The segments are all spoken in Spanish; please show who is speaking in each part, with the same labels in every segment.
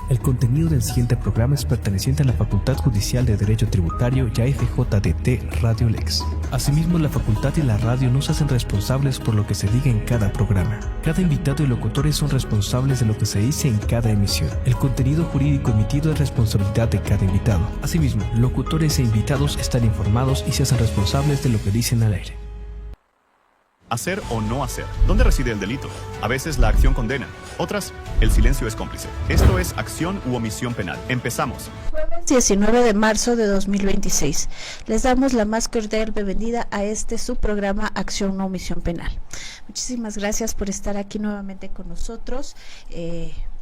Speaker 1: El contenido del siguiente programa es perteneciente a la Facultad Judicial de Derecho Tributario y a FJDT Radio Lex. Asimismo, la facultad y la radio no se hacen responsables por lo que se diga en cada programa. Cada invitado y locutores son responsables de lo que se dice en cada emisión. El contenido jurídico emitido es responsabilidad de cada invitado. Asimismo, locutores e invitados están informados y se hacen responsables de lo que dicen al aire.
Speaker 2: Hacer o no hacer. ¿Dónde reside el delito? A veces la acción condena, otras, el silencio es cómplice. Esto es acción u omisión penal. Empezamos.
Speaker 3: Jueves 19 de marzo de 2026. Les damos la más cordial bienvenida a su programa Acción o Omisión Penal. Muchísimas gracias por estar aquí nuevamente con nosotros.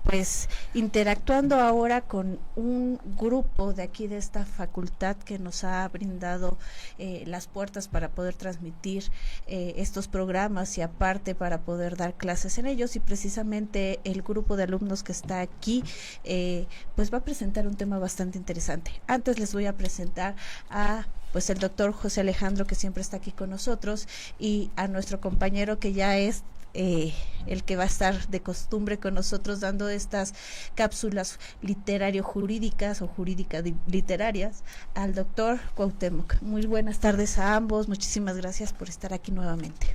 Speaker 3: Pues interactuando ahora con un grupo de aquí de esta facultad que nos ha brindado las puertas para poder transmitir estos programas y aparte para poder dar clases en ellos, y precisamente el grupo de alumnos que está aquí pues va a presentar un tema bastante interesante. Antes les voy a presentar a pues el doctor José Alejandro, que siempre está aquí con nosotros, y a nuestro compañero que ya es el que va a estar de costumbre con nosotros dando estas cápsulas literario-jurídicas o jurídica-literarias, al doctor Cuauhtémoc. Muy buenas tardes a ambos, muchísimas gracias por estar aquí nuevamente.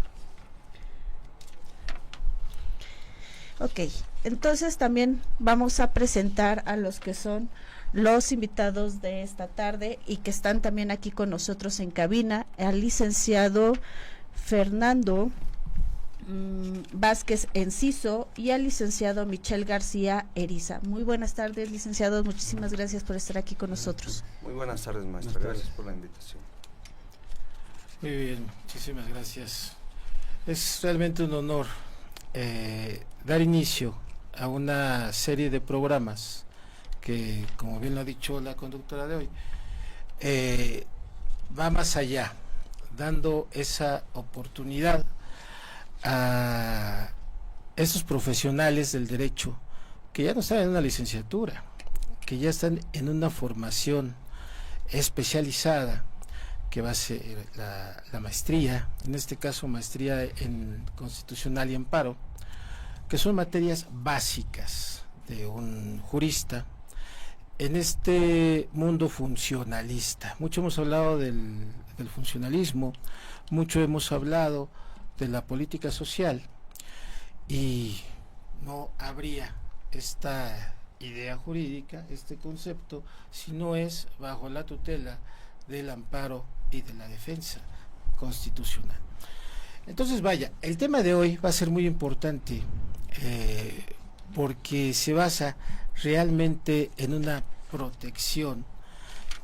Speaker 3: Ok, entonces también vamos a presentar a los que son los invitados de esta tarde y que están también aquí con nosotros en cabina, al licenciado Fernando Vázquez Enciso y al licenciado Michel García Eriza. Muy buenas tardes, licenciados, muchísimas gracias por estar aquí con nosotros.
Speaker 4: Muy buenas tardes, maestra, gracias por la invitación.
Speaker 5: Muy bien, muchísimas gracias. Es realmente un honor dar inicio a una serie de programas que, como bien lo ha dicho la conductora de hoy, va más allá, dando esa oportunidad a esos profesionales del derecho que ya no están en una licenciatura, que ya están en una formación especializada, que va a ser la maestría, en este caso maestría en Constitucional y Amparo, que son materias básicas de un jurista en este mundo funcionalista. Mucho hemos hablado del funcionalismo, mucho hemos hablado de la política social, y no habría esta idea jurídica, este concepto, si no es bajo la tutela del amparo y de la defensa constitucional. Entonces, vaya, el tema de hoy va a ser muy importante porque se basa realmente en una protección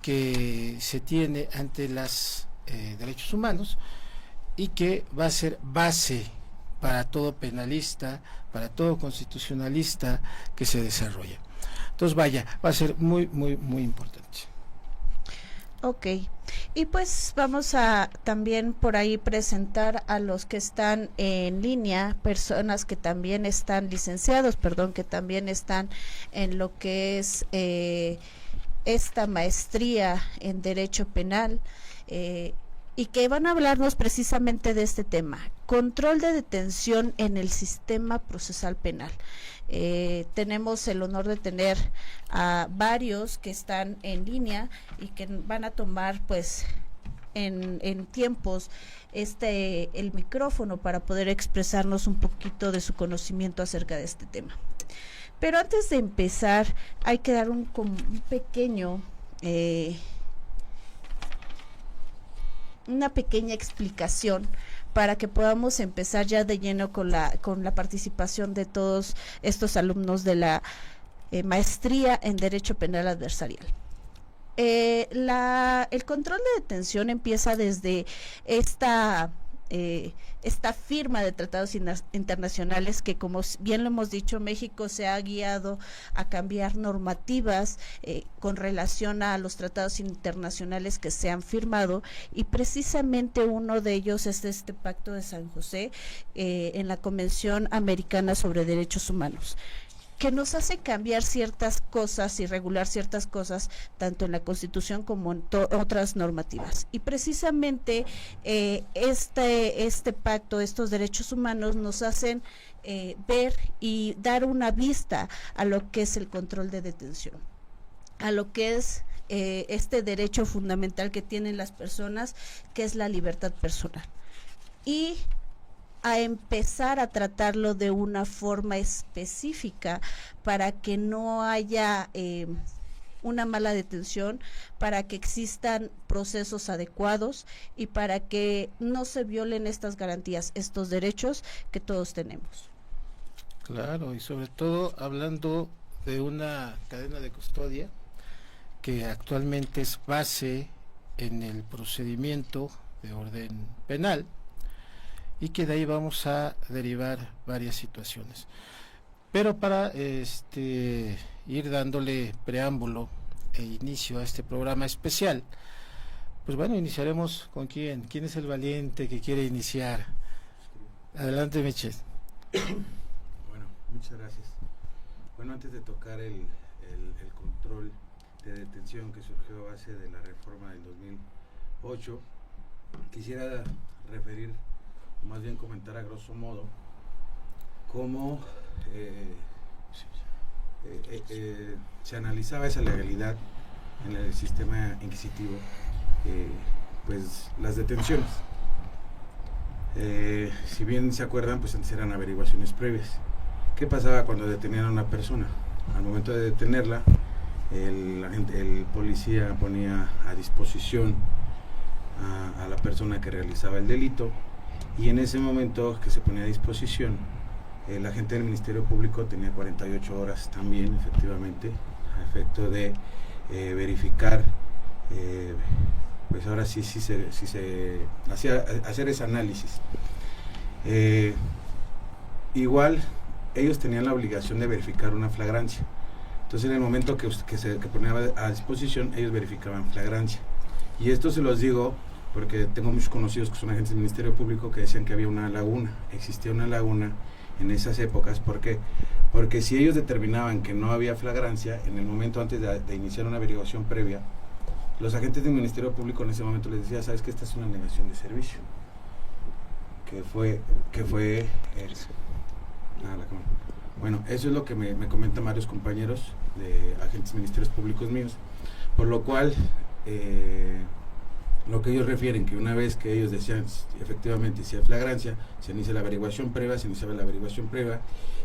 Speaker 5: que se tiene ante los derechos humanos, y que va a ser base para todo penalista, para todo constitucionalista que se desarrolla. Entonces, vaya, va a ser muy, muy, muy importante.
Speaker 3: Ok, y pues vamos a también por ahí presentar a los que están en línea, personas que también están licenciados, que también están en lo que es esta maestría en Derecho Penal, y que van a hablarnos precisamente de este tema: control de detención en el sistema procesal penal. Tenemos el honor de tener a varios que están en línea y que van a tomar pues en tiempos el micrófono para poder expresarnos un poquito de su conocimiento acerca de este tema. Pero antes de empezar hay que dar un pequeño una pequeña explicación para que podamos empezar ya de lleno con la participación de todos estos alumnos de la maestría en Derecho Penal Adversarial. El control de detención empieza desde esta firma de tratados internacionales que, como bien lo hemos dicho, México se ha guiado a cambiar normativas con relación a los tratados internacionales que se han firmado, y precisamente uno de ellos es este Pacto de San José en la Convención Americana sobre Derechos Humanos. que nos hace cambiar ciertas cosas y regular ciertas cosas, tanto en la Constitución como en otras normativas. Y precisamente este pacto, estos derechos humanos nos hacen ver y dar una vista a lo que es el control de detención, a lo que es este derecho fundamental que tienen las personas, que es la libertad personal. Y a empezar a tratarlo de una forma específica para que no haya una mala detención, para que existan procesos adecuados y para que no se violen estas garantías, estos derechos que todos tenemos.
Speaker 5: Claro, y sobre todo hablando de una cadena de custodia que actualmente es base en el procedimiento de orden penal, y que de ahí vamos a derivar varias situaciones. Pero para ir dándole preámbulo e inicio a este programa especial, pues bueno, iniciaremos con quién es el valiente que quiere iniciar. Adelante, Michel.
Speaker 4: Bueno, muchas gracias. Bueno, antes de tocar el control de detención que surgió a base de la reforma del 2008, quisiera referir, más bien comentar a grosso modo, cómo se analizaba esa legalidad en el sistema inquisitivo, pues las detenciones. Si bien se acuerdan, pues antes eran averiguaciones previas. ¿Qué pasaba cuando detenían a una persona? Al momento de detenerla, el policía ponía a disposición a la persona que realizaba el delito, y en ese momento que se ponía a disposición, el agente del Ministerio Público tenía 48 horas también, efectivamente, a efecto de verificar, pues ahora sí se hacía hacer ese análisis. Igual, ellos tenían la obligación de verificar una flagrancia. Entonces, en el momento que ponía a disposición, ellos verificaban flagrancia. Y esto se los digo porque tengo muchos conocidos que son agentes del Ministerio Público que decían que había una laguna, existía una laguna en esas épocas. ¿Por qué? Porque si ellos determinaban que no había flagrancia, en el momento antes de iniciar una averiguación previa, los agentes del Ministerio Público en ese momento les decía, sabes que esta es una negación de servicio, que fue bueno, eso es lo que me comentan varios compañeros de agentes de ministerios públicos míos, por lo cual lo que ellos refieren, que una vez que ellos decían efectivamente si hay flagrancia, se inicia la averiguación previa,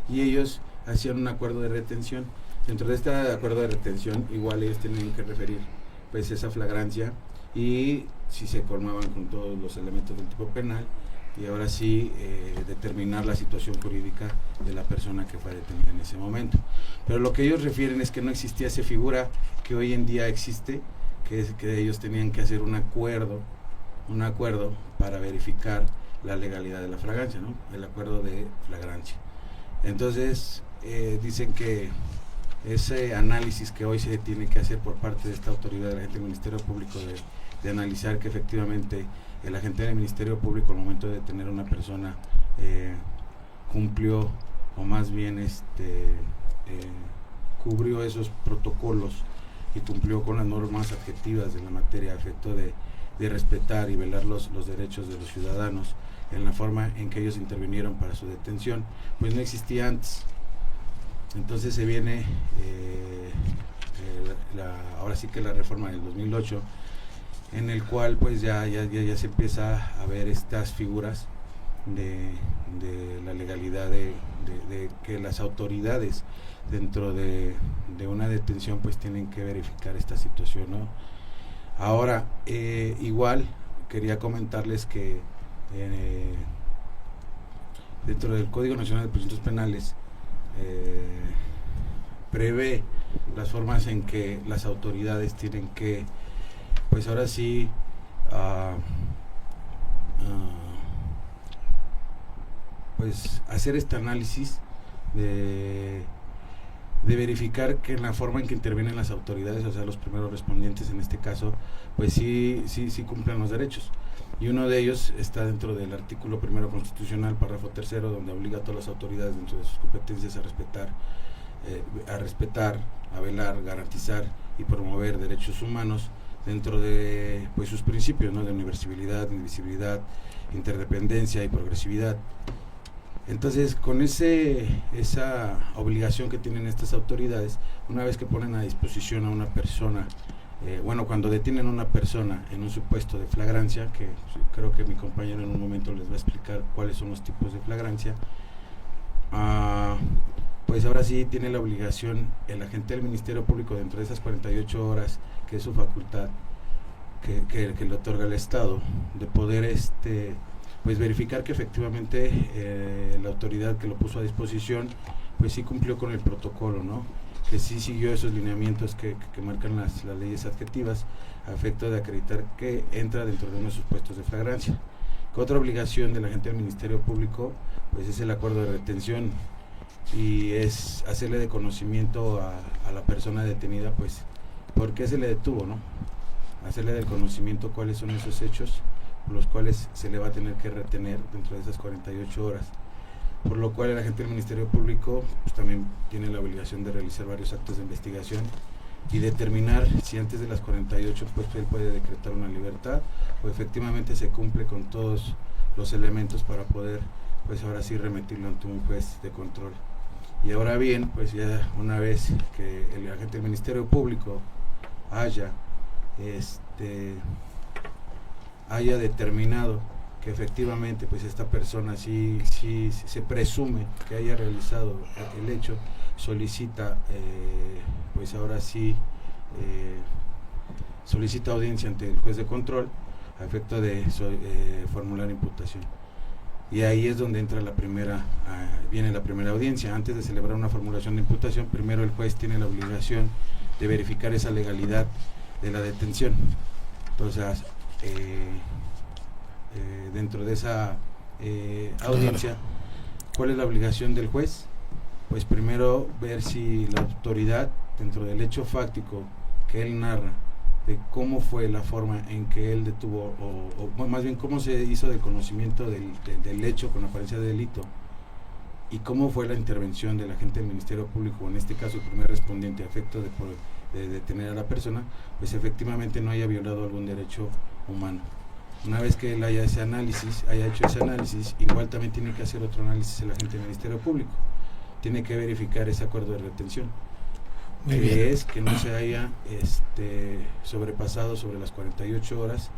Speaker 4: y ellos hacían un acuerdo de retención. Dentro de este acuerdo de retención, igual ellos tenían que referir pues esa flagrancia y si se colmaban con todos los elementos del tipo penal, y ahora sí determinar la situación jurídica de la persona que fue detenida en ese momento. Pero lo que ellos refieren es que no existía esa figura que hoy en día existe, que es que ellos tenían que hacer un acuerdo para verificar la legalidad de la flagrancia, ¿no? El acuerdo de flagrancia. Entonces dicen que ese análisis que hoy se tiene que hacer por parte de esta autoridad del agente del Ministerio Público de analizar que efectivamente el agente del Ministerio Público al momento de detener a una persona cumplió, o más bien cubrió esos protocolos y cumplió con las normas adjetivas de la materia a efecto de respetar y velar los derechos de los ciudadanos en la forma en que ellos intervinieron para su detención, pues no existía antes. Entonces se viene ahora sí que la reforma del 2008, en el cual pues ya se empieza a ver estas figuras de la legalidad de que las autoridades dentro de una detención pues tienen que verificar esta situación, ¿no? Ahora, igual quería comentarles que dentro del Código Nacional de Procedimientos Penales prevé las formas en que las autoridades tienen que, pues ahora sí, pues hacer este análisis de verificar que en la forma en que intervienen las autoridades, o sea, los primeros respondientes en este caso, pues sí cumplen los derechos. Y uno de ellos está dentro del artículo 1 constitucional, párrafo 3, donde obliga a todas las autoridades dentro de sus competencias a respetar a respetar, a velar, garantizar y promover derechos humanos dentro de pues sus principios, ¿no? De universalidad, indivisibilidad, interdependencia y progresividad. Entonces, con esa obligación que tienen estas autoridades, una vez que ponen a disposición a una persona, cuando detienen a una persona en un supuesto de flagrancia, que creo que mi compañero en un momento les va a explicar cuáles son los tipos de flagrancia, pues ahora sí tiene la obligación el agente del Ministerio Público, dentro de esas 48 horas, que es su facultad, que le otorga el Estado, de poder pues verificar que efectivamente la autoridad que lo puso a disposición pues sí cumplió con el protocolo, ¿no? Que sí siguió esos lineamientos que marcan las leyes adjetivas a efecto de acreditar que entra dentro de unos supuestos de flagrancia. Que otra obligación del agente del Ministerio Público pues es el acuerdo de retención, y es hacerle de conocimiento a la persona detenida pues por qué se le detuvo, ¿no? Hacerle de conocimiento cuáles son esos hechos por los cuales se le va a tener que retener dentro de esas 48 horas, por lo cual el agente del Ministerio Público pues también tiene la obligación de realizar varios actos de investigación y determinar si antes de las 48 pues él puede decretar una libertad o efectivamente se cumple con todos los elementos para poder pues ahora sí remitirlo ante un juez de control. Y ahora bien, pues ya una vez que el agente del Ministerio Público haya determinado que efectivamente pues esta persona sí se presume que haya realizado el hecho, solicita pues ahora sí solicita audiencia ante el juez de control a efecto de formular imputación. Y ahí es donde entra viene la primera audiencia. Antes de celebrar una formulación de imputación, primero el juez tiene la obligación de verificar esa legalidad de la detención. Entonces, dentro de esa audiencia, ¿cuál es la obligación del juez? Pues primero ver si la autoridad, dentro del hecho fáctico que él narra, de cómo fue la forma en que él detuvo, o más bien cómo se hizo de conocimiento del hecho con apariencia de delito, y cómo fue la intervención del agente del Ministerio Público, en este caso el primer respondiente a efecto de detener a la persona, pues efectivamente no haya violado algún derecho humano. Una vez que él haya hecho ese análisis, igual también tiene que hacer otro análisis el agente del Ministerio Público. Tiene que verificar ese acuerdo de retención, es que no se haya sobrepasado sobre las 48 horas,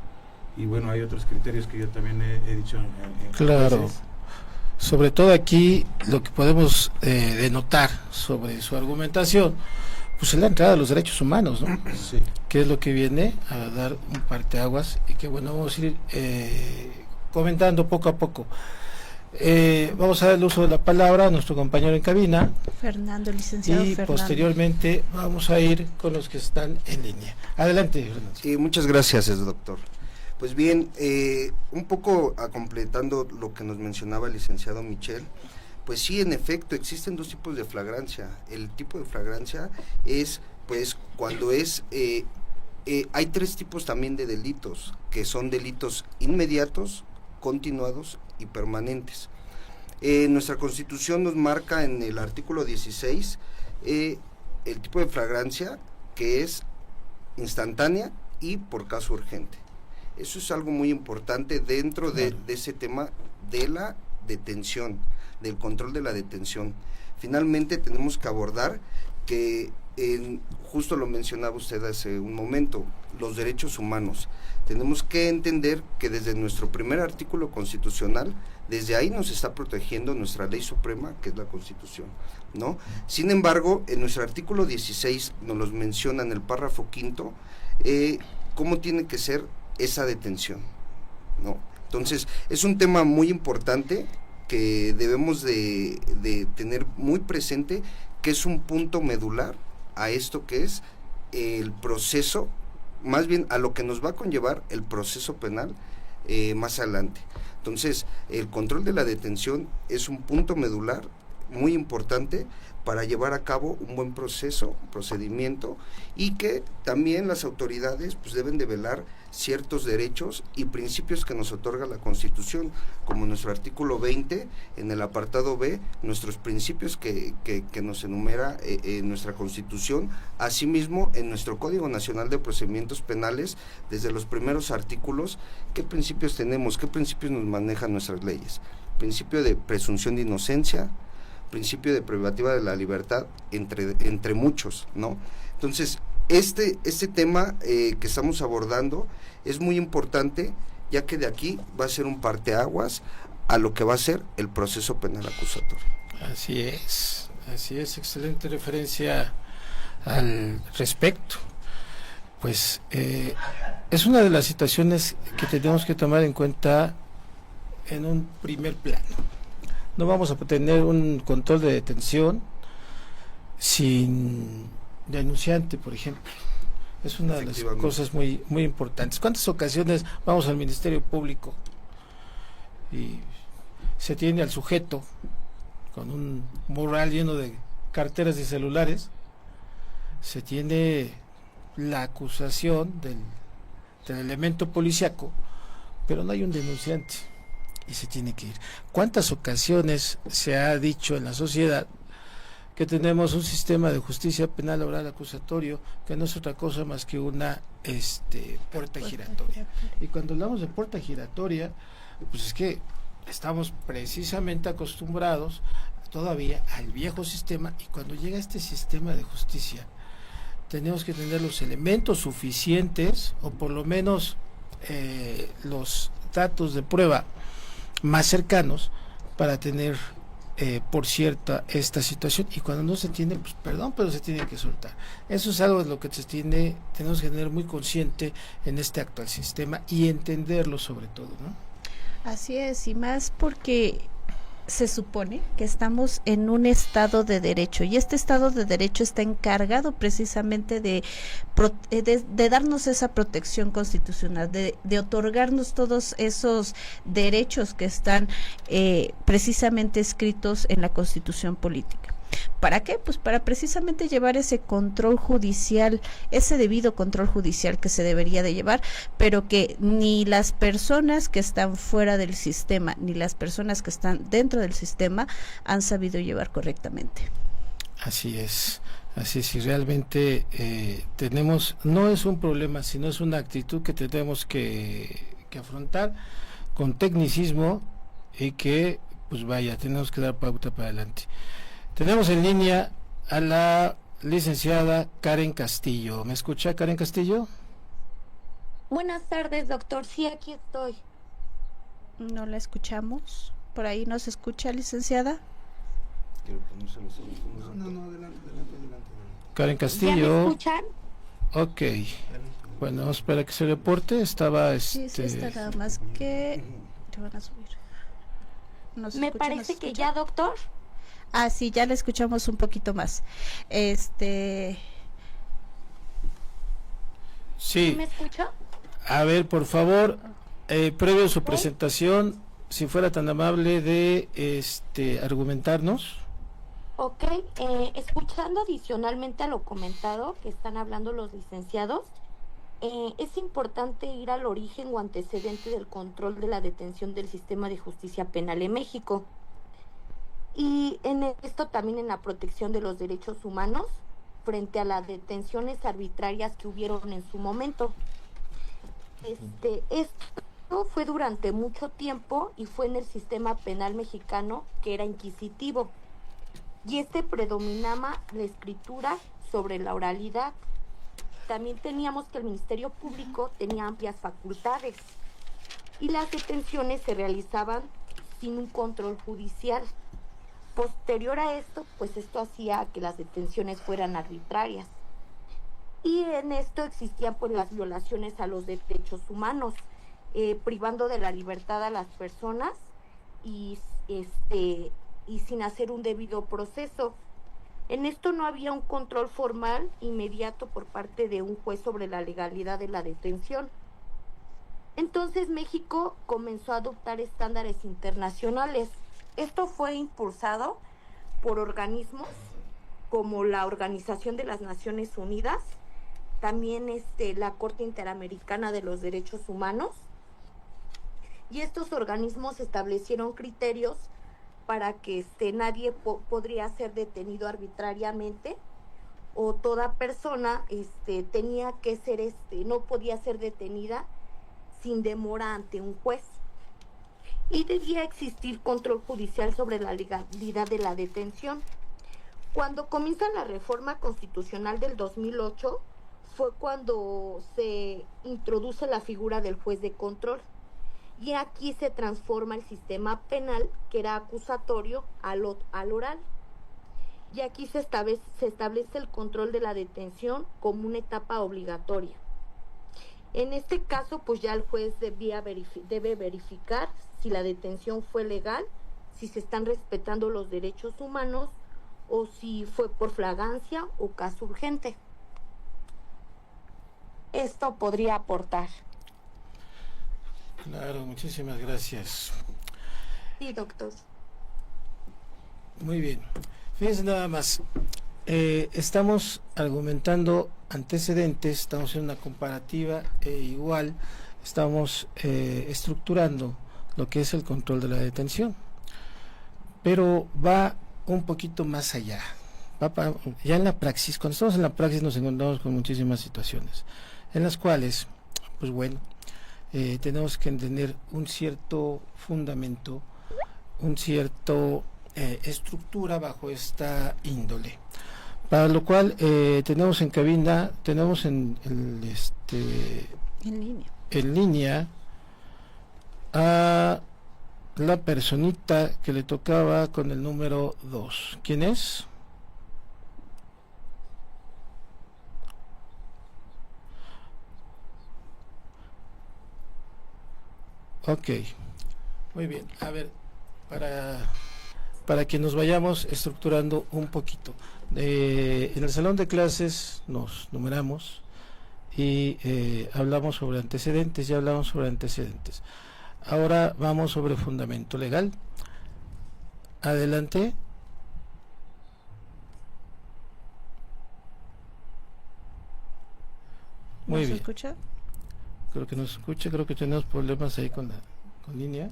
Speaker 4: y bueno, hay otros criterios que yo también he dicho en
Speaker 5: claro
Speaker 4: veces.
Speaker 5: Sobre todo aquí lo que podemos denotar sobre su argumentación pues es la entrada de los derechos humanos, ¿no?
Speaker 4: Sí.
Speaker 5: Que es lo que viene a dar un parteaguas y que bueno, vamos a ir comentando poco a poco. Vamos a dar el uso de la palabra a nuestro compañero en cabina,
Speaker 3: licenciado
Speaker 5: y
Speaker 3: Fernando.
Speaker 5: Posteriormente vamos a ir con los que están en línea. Adelante, Fernando.
Speaker 6: Sí, muchas gracias, doctor. Pues bien, un poco completando lo que nos mencionaba el licenciado Michel, pues sí, en efecto, existen dos tipos de flagrancia. El tipo de flagrancia es, pues, cuando hay tres tipos también de delitos, que son delitos inmediatos, continuados y permanentes. Nuestra Constitución nos marca en el artículo 16 el tipo de flagrancia que es instantánea y por caso urgente. Eso es algo muy importante dentro de ese tema de la detención, del control de la detención. Finalmente tenemos que abordar que, justo lo mencionaba usted hace un momento, los derechos humanos. Tenemos que entender que desde nuestro primer artículo constitucional, desde ahí nos está protegiendo nuestra ley suprema, que es la Constitución, ¿no? Sin embargo, en nuestro artículo 16 nos los menciona en el párrafo 5, cómo tiene que ser esa detención, ¿no? Entonces, es un tema muy importante que debemos de tener muy presente, que es un punto medular a esto que es el proceso, más bien a lo que nos va a conllevar el proceso penal más adelante. Entonces, el control de la detención es un punto medular muy importante para llevar a cabo un buen procedimiento, y que también las autoridades pues deben de velar ciertos derechos y principios que nos otorga la Constitución, como nuestro artículo 20, en el apartado B, nuestros principios que nos enumera nuestra Constitución, asimismo en nuestro Código Nacional de Procedimientos Penales, desde los primeros artículos, qué principios tenemos, qué principios nos manejan nuestras leyes: principio de presunción de inocencia, principio de privativa de la libertad, entre muchos, ¿no? Entonces, este tema que estamos abordando es muy importante, ya que de aquí va a ser un parteaguas a lo que va a ser el proceso penal acusatorio.
Speaker 5: Así es, excelente referencia al respecto. Pues es una de las situaciones que tenemos que tomar en cuenta en un primer plano. No vamos a tener un control de detención sin denunciante, por ejemplo. Es una de las cosas muy, muy importantes. ¿Cuántas ocasiones vamos al Ministerio Público y se tiene al sujeto con un morral lleno de carteras y celulares? Se tiene la acusación del elemento policíaco, pero no hay un denunciante y se tiene que ir. ¿Cuántas ocasiones se ha dicho en la sociedad que tenemos un sistema de justicia penal oral acusatorio que no es otra cosa más que una puerta giratoria? Y cuando hablamos de puerta giratoria, pues es que estamos precisamente acostumbrados todavía al viejo sistema, y cuando llega este sistema de justicia tenemos que tener los elementos suficientes, o por lo menos los datos de prueba más cercanos, para tener por cierta esta situación. Y cuando no se tiene, pues perdón, pero se tiene que soltar. Eso es algo de lo que tenemos que tener muy consciente en este actual sistema y entenderlo sobre todo, ¿no?
Speaker 3: Así es, y más porque se supone que estamos en un estado de derecho, y este estado de derecho está encargado precisamente de darnos esa protección constitucional, de otorgarnos todos esos derechos que están precisamente escritos en la Constitución política. ¿Para qué? Pues para precisamente llevar ese control judicial, ese debido control judicial que se debería de llevar, pero que ni las personas que están fuera del sistema, ni las personas que están dentro del sistema han sabido llevar correctamente.
Speaker 5: Así es, y realmente no es un problema, sino es una actitud que tenemos que afrontar con tecnicismo, y que, pues vaya, tenemos que dar pauta para adelante. Tenemos en línea a la licenciada Karen Castillo. ¿Me escucha, Karen Castillo?
Speaker 7: Buenas tardes, doctor. Sí, aquí estoy.
Speaker 3: No la escuchamos. ¿Por ahí nos escucha, licenciada?
Speaker 4: No, adelante.
Speaker 5: Karen Castillo.
Speaker 7: ¿Ya me escuchan?
Speaker 5: Ok. Bueno, espera que se reporte. Estaba
Speaker 3: Sí, está nada más que te van a subir.
Speaker 7: Me parece que ya, doctor.
Speaker 3: Ah, sí, ya le escuchamos un poquito más.
Speaker 5: Sí.
Speaker 7: ¿Me escucha?
Speaker 5: A ver, por favor, previo a su presentación, si fuera tan amable de argumentarnos.
Speaker 7: Ok, escuchando adicionalmente a lo comentado que están hablando los licenciados, es importante ir al origen o antecedente del control de la detención del sistema de justicia penal en México. Y en esto también en la protección de los derechos humanos frente a las detenciones arbitrarias que hubieron en su momento. Esto fue durante mucho tiempo y fue en el sistema penal mexicano, que era inquisitivo, y predominaba la escritura sobre la oralidad. También teníamos que el Ministerio Público tenía amplias facultades y las detenciones se realizaban sin un control judicial. Posterior a esto, pues esto hacía que las detenciones fueran arbitrarias. Y en esto existían pues las violaciones a los derechos humanos, privando de la libertad a las personas y sin hacer un debido proceso. En esto no había un control formal inmediato por parte de un juez sobre la legalidad de la detención. Entonces México comenzó a adoptar estándares internacionales. Esto fue impulsado por organismos como la Organización de las Naciones Unidas, también la Corte Interamericana de los Derechos Humanos, y estos organismos establecieron criterios para que nadie podría ser detenido arbitrariamente, o toda persona tenía que ser no podía ser detenida sin demora ante un juez, y debía existir control judicial sobre la legalidad de la detención. Cuando comienza la reforma constitucional del 2008 fue cuando se introduce la figura del juez de control, y aquí se transforma el sistema penal, que era acusatorio, al oral. Y aquí se establece el control de la detención como una etapa obligatoria. En este caso, pues ya el juez debe verificar si la detención fue legal, si se están respetando los derechos humanos, o si fue por flagrancia o caso urgente. Esto podría aportar.
Speaker 5: Claro, muchísimas gracias.
Speaker 7: Sí, doctor.
Speaker 5: Muy bien. Fíjense nada más. Estamos argumentando antecedentes, estamos en una comparativa igual estamos estructurando lo que es el control de la detención, pero va un poquito más allá. Ya en la praxis, cuando estamos en la praxis nos encontramos con muchísimas situaciones en las cuales, pues bueno, tenemos que tener un cierto fundamento, un cierto estructura bajo esta índole, para lo cual tenemos en cabina, tenemos en línea a la personita que le tocaba con el número 2. ¿Quién es? Ok, muy bien. A ver, para que nos vayamos estructurando un poquito. En el salón de clases nos numeramos y hablamos sobre antecedentes, ya hablamos sobre antecedentes. Ahora vamos sobre fundamento legal. Adelante. Muy bien.
Speaker 3: ¿Se escucha?
Speaker 5: Creo que nos escucha, creo que tenemos problemas ahí con línea.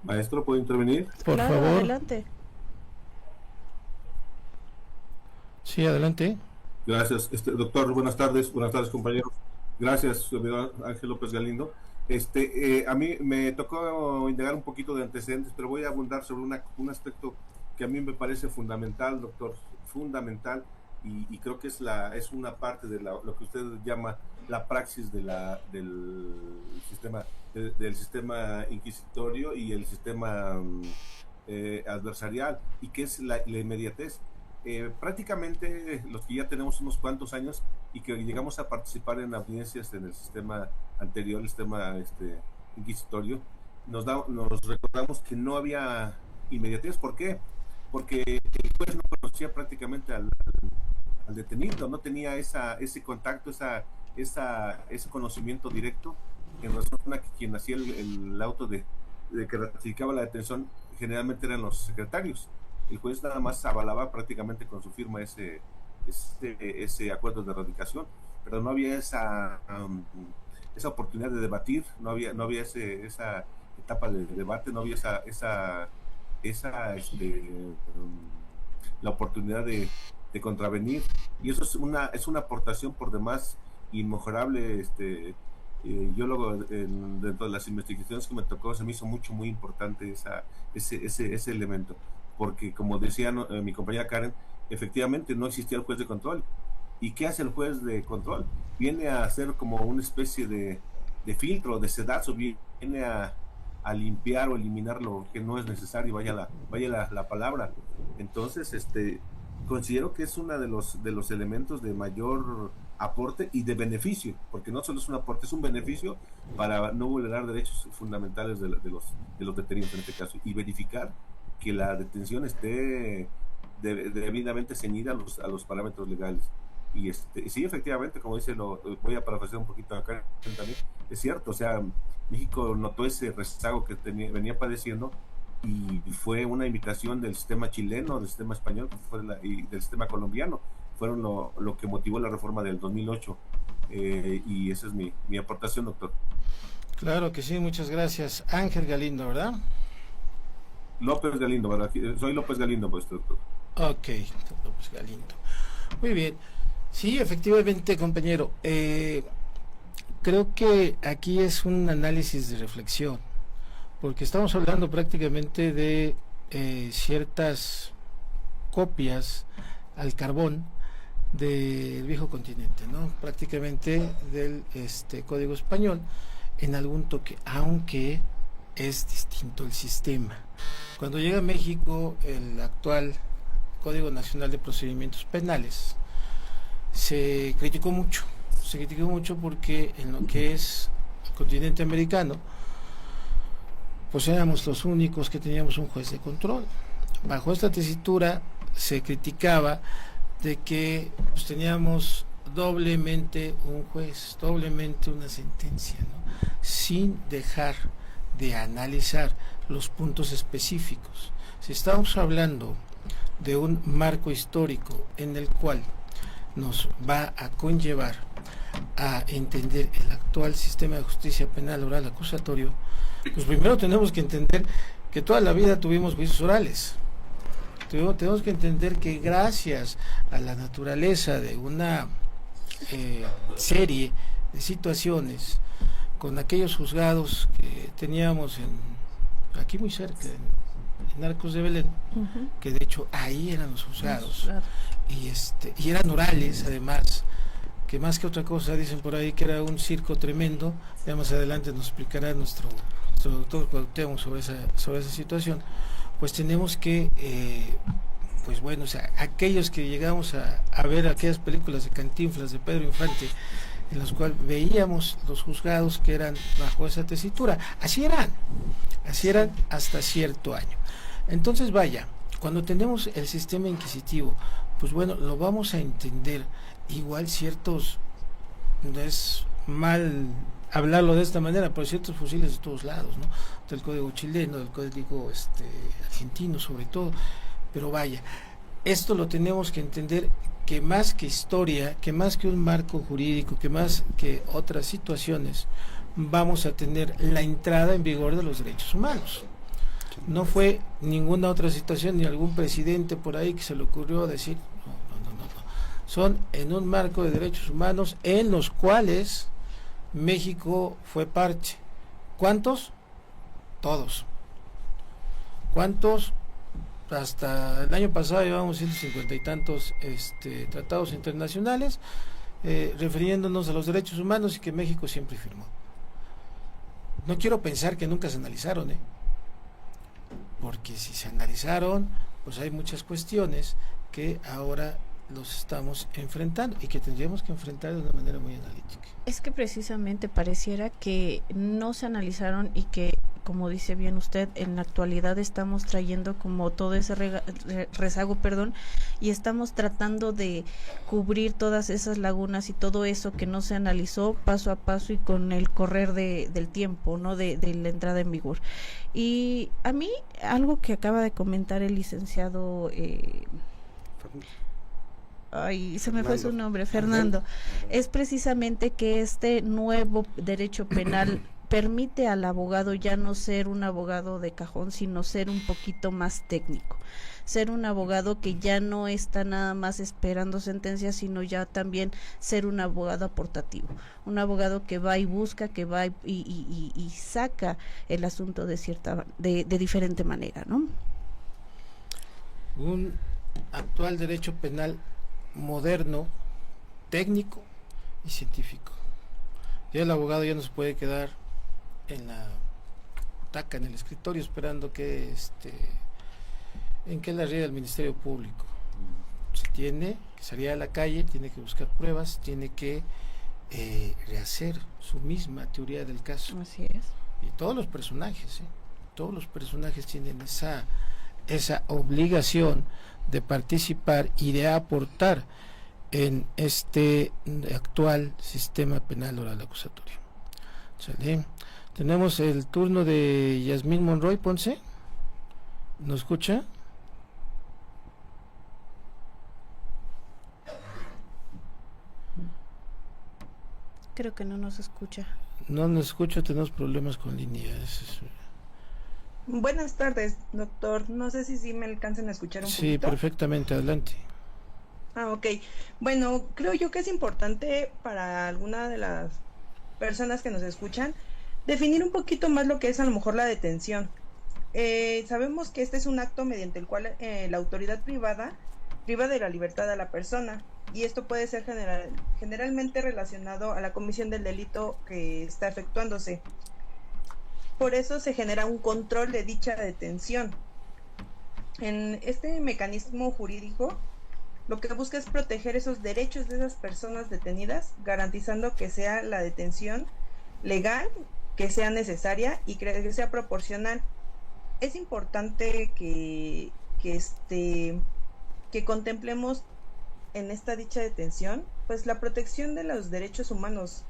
Speaker 8: Maestro, ¿puedo intervenir?
Speaker 5: Por
Speaker 3: Claro,
Speaker 5: favor.
Speaker 3: adelante.
Speaker 5: Sí, adelante.
Speaker 8: Gracias, doctor. Buenas tardes compañeros. Gracias, servidor Ángel López Galindo. A mí me tocó indagar un poquito de antecedentes, pero voy a abundar sobre un aspecto que a mí me parece fundamental, doctor, fundamental, y creo que es una parte de lo que usted llama la praxis del sistema inquisitorio y el sistema adversarial, y que es la inmediatez. Prácticamente los que ya tenemos unos cuantos años y que llegamos a participar en audiencias en el sistema anterior, el sistema inquisitorio, nos recordamos que no había inmediatez. ¿Por qué? Porque el juez no conocía prácticamente al detenido, no tenía ese contacto, ese conocimiento directo, en razón a que quien hacía el auto de que ratificaba la detención generalmente eran los secretarios. El juez nada más avalaba prácticamente con su firma ese acuerdo de erradicación, pero no había esa oportunidad de debatir, no había esa etapa de debate, no había la oportunidad de contravenir, y eso es una aportación por demás inmejorable. Yo dentro de las investigaciones que me tocó se me hizo muy importante ese elemento, porque como decía mi compañera Karen, efectivamente no existía el juez de control. ¿Y qué hace el juez de control? Viene a hacer como una especie de filtro, de sedazo, viene a limpiar o eliminar lo que no es necesario, vaya la palabra. Entonces, considero que es uno de los elementos de mayor aporte y de beneficio, porque no solo es un aporte, es un beneficio para no vulnerar derechos fundamentales de los detenidos en este caso, y verificar que la detención esté debidamente ceñida a los parámetros legales. Y sí, efectivamente, como dice, voy a parafrasear un poquito acá también, es cierto, o sea, México notó ese rezago que venía padeciendo, y fue una invitación del sistema chileno, del sistema español y del sistema colombiano. Fueron lo que motivó la reforma del 2008. Y esa es mi aportación, doctor.
Speaker 5: Claro que sí, muchas gracias. Ángel Galindo, ¿verdad?
Speaker 8: López Galindo, ¿verdad? Soy López Galindo, pues, doctor.
Speaker 5: Ok, López Galindo. Muy bien. Sí, efectivamente, compañero. Creo que aquí es un análisis de reflexión, porque estamos hablando prácticamente de ciertas copias al carbón del viejo continente, ¿no? Prácticamente del Código Español en algún toque, aunque es distinto el sistema. Cuando llega a México el actual Código Nacional de Procedimientos Penales, se criticó mucho porque en lo que es el continente americano, pues éramos los únicos que teníamos un juez de control. Bajo esta tesitura se criticaba de que pues, teníamos doblemente un juez, doblemente una sentencia, ¿no? Sin dejar de analizar los puntos específicos. Si estamos hablando de un marco histórico en el cual nos va a conllevar a entender el actual sistema de justicia penal oral acusatorio, pues primero tenemos que entender que toda la vida tuvimos juicios orales. Tenemos que entender que gracias a la naturaleza de una serie de situaciones, con aquellos juzgados que teníamos aquí muy cerca, en Arcos de Belén, que de hecho ahí eran los juzgados, y eran orales además, que más que otra cosa dicen por ahí que era un circo tremendo. Ya más adelante nos explicará nuestro doctor Cuauhtémoc sobre esa situación. Pues tenemos que, pues bueno, o sea, aquellos que llegamos a ver aquellas películas de Cantinflas, de Pedro Infante, en las cuales veíamos los juzgados que eran bajo esa tesitura, así eran hasta cierto año. Entonces, vaya, cuando tenemos el sistema inquisitivo, pues bueno, lo vamos a entender. Igual ciertos, no es mal hablarlo de esta manera, pero ciertos fusiles de todos lados, ¿no? Del código chileno, del código argentino sobre todo, pero vaya, esto lo tenemos que entender, que más que historia, que más que un marco jurídico, que más que otras situaciones, vamos a tener la entrada en vigor de los derechos humanos. No fue ninguna otra situación ni algún presidente por ahí que se le ocurrió decir, no. Son en un marco de derechos humanos en los cuales México fue parte. ¿Cuántos? Todos. ¿Cuántos? Hasta el año pasado llevamos 150 y tantos tratados internacionales refiriéndonos a los derechos humanos y que México siempre firmó. No quiero pensar que nunca se analizaron, porque si se analizaron, pues hay muchas cuestiones que ahora los estamos enfrentando y que tendríamos que enfrentar de una manera muy analítica.
Speaker 3: Es que precisamente pareciera que no se analizaron y que, como dice bien usted, en la actualidad estamos trayendo como todo ese rezago, y estamos tratando de cubrir todas esas lagunas y todo eso que no se analizó paso a paso y con el correr del tiempo, ¿no? De la entrada en vigor. Y a mí, algo que acaba de comentar el licenciado se me fue su nombre, Fernando, es precisamente que este nuevo derecho penal permite al abogado ya no ser un abogado de cajón, sino ser un poquito más técnico, ser un abogado que ya no está nada más esperando sentencias, sino ya también ser un abogado aportativo, un abogado que va y busca, que va y saca el asunto de diferente manera, ¿no?
Speaker 5: Un actual derecho penal moderno, técnico y científico. Ya el abogado ya no se puede quedar en la butaca, en el escritorio, esperando que en qué la ría del Ministerio Público. Se tiene que salir a la calle, tiene que buscar pruebas, tiene que rehacer su misma teoría del caso.
Speaker 3: Así es.
Speaker 5: Y todos los personajes tienen esa obligación de participar y de aportar en este actual sistema penal oral acusatorio. ¿Sale? Tenemos el turno de Yasmín Monroy Ponce. ¿Nos escucha?
Speaker 3: Creo que no nos escucha.
Speaker 5: No nos escucha, tenemos problemas con líneas.
Speaker 9: Buenas tardes, doctor. No sé si me alcanzan a escuchar un
Speaker 5: Sí,
Speaker 9: poquito.
Speaker 5: perfectamente, adelante.
Speaker 9: Ok. Bueno, creo yo que es importante para alguna de las personas que nos escuchan definir un poquito más lo que es a lo mejor la detención. Sabemos que este es un acto mediante el cual la autoridad privada priva de la libertad a la persona, y esto puede ser generalmente relacionado a la comisión del delito que está efectuándose. Por eso se genera un control de dicha detención. En este mecanismo jurídico, lo que busca es proteger esos derechos de esas personas detenidas, garantizando que sea la detención legal, que sea necesaria y que sea proporcional. Es importante que contemplemos en esta dicha detención, pues la protección de los derechos humanos,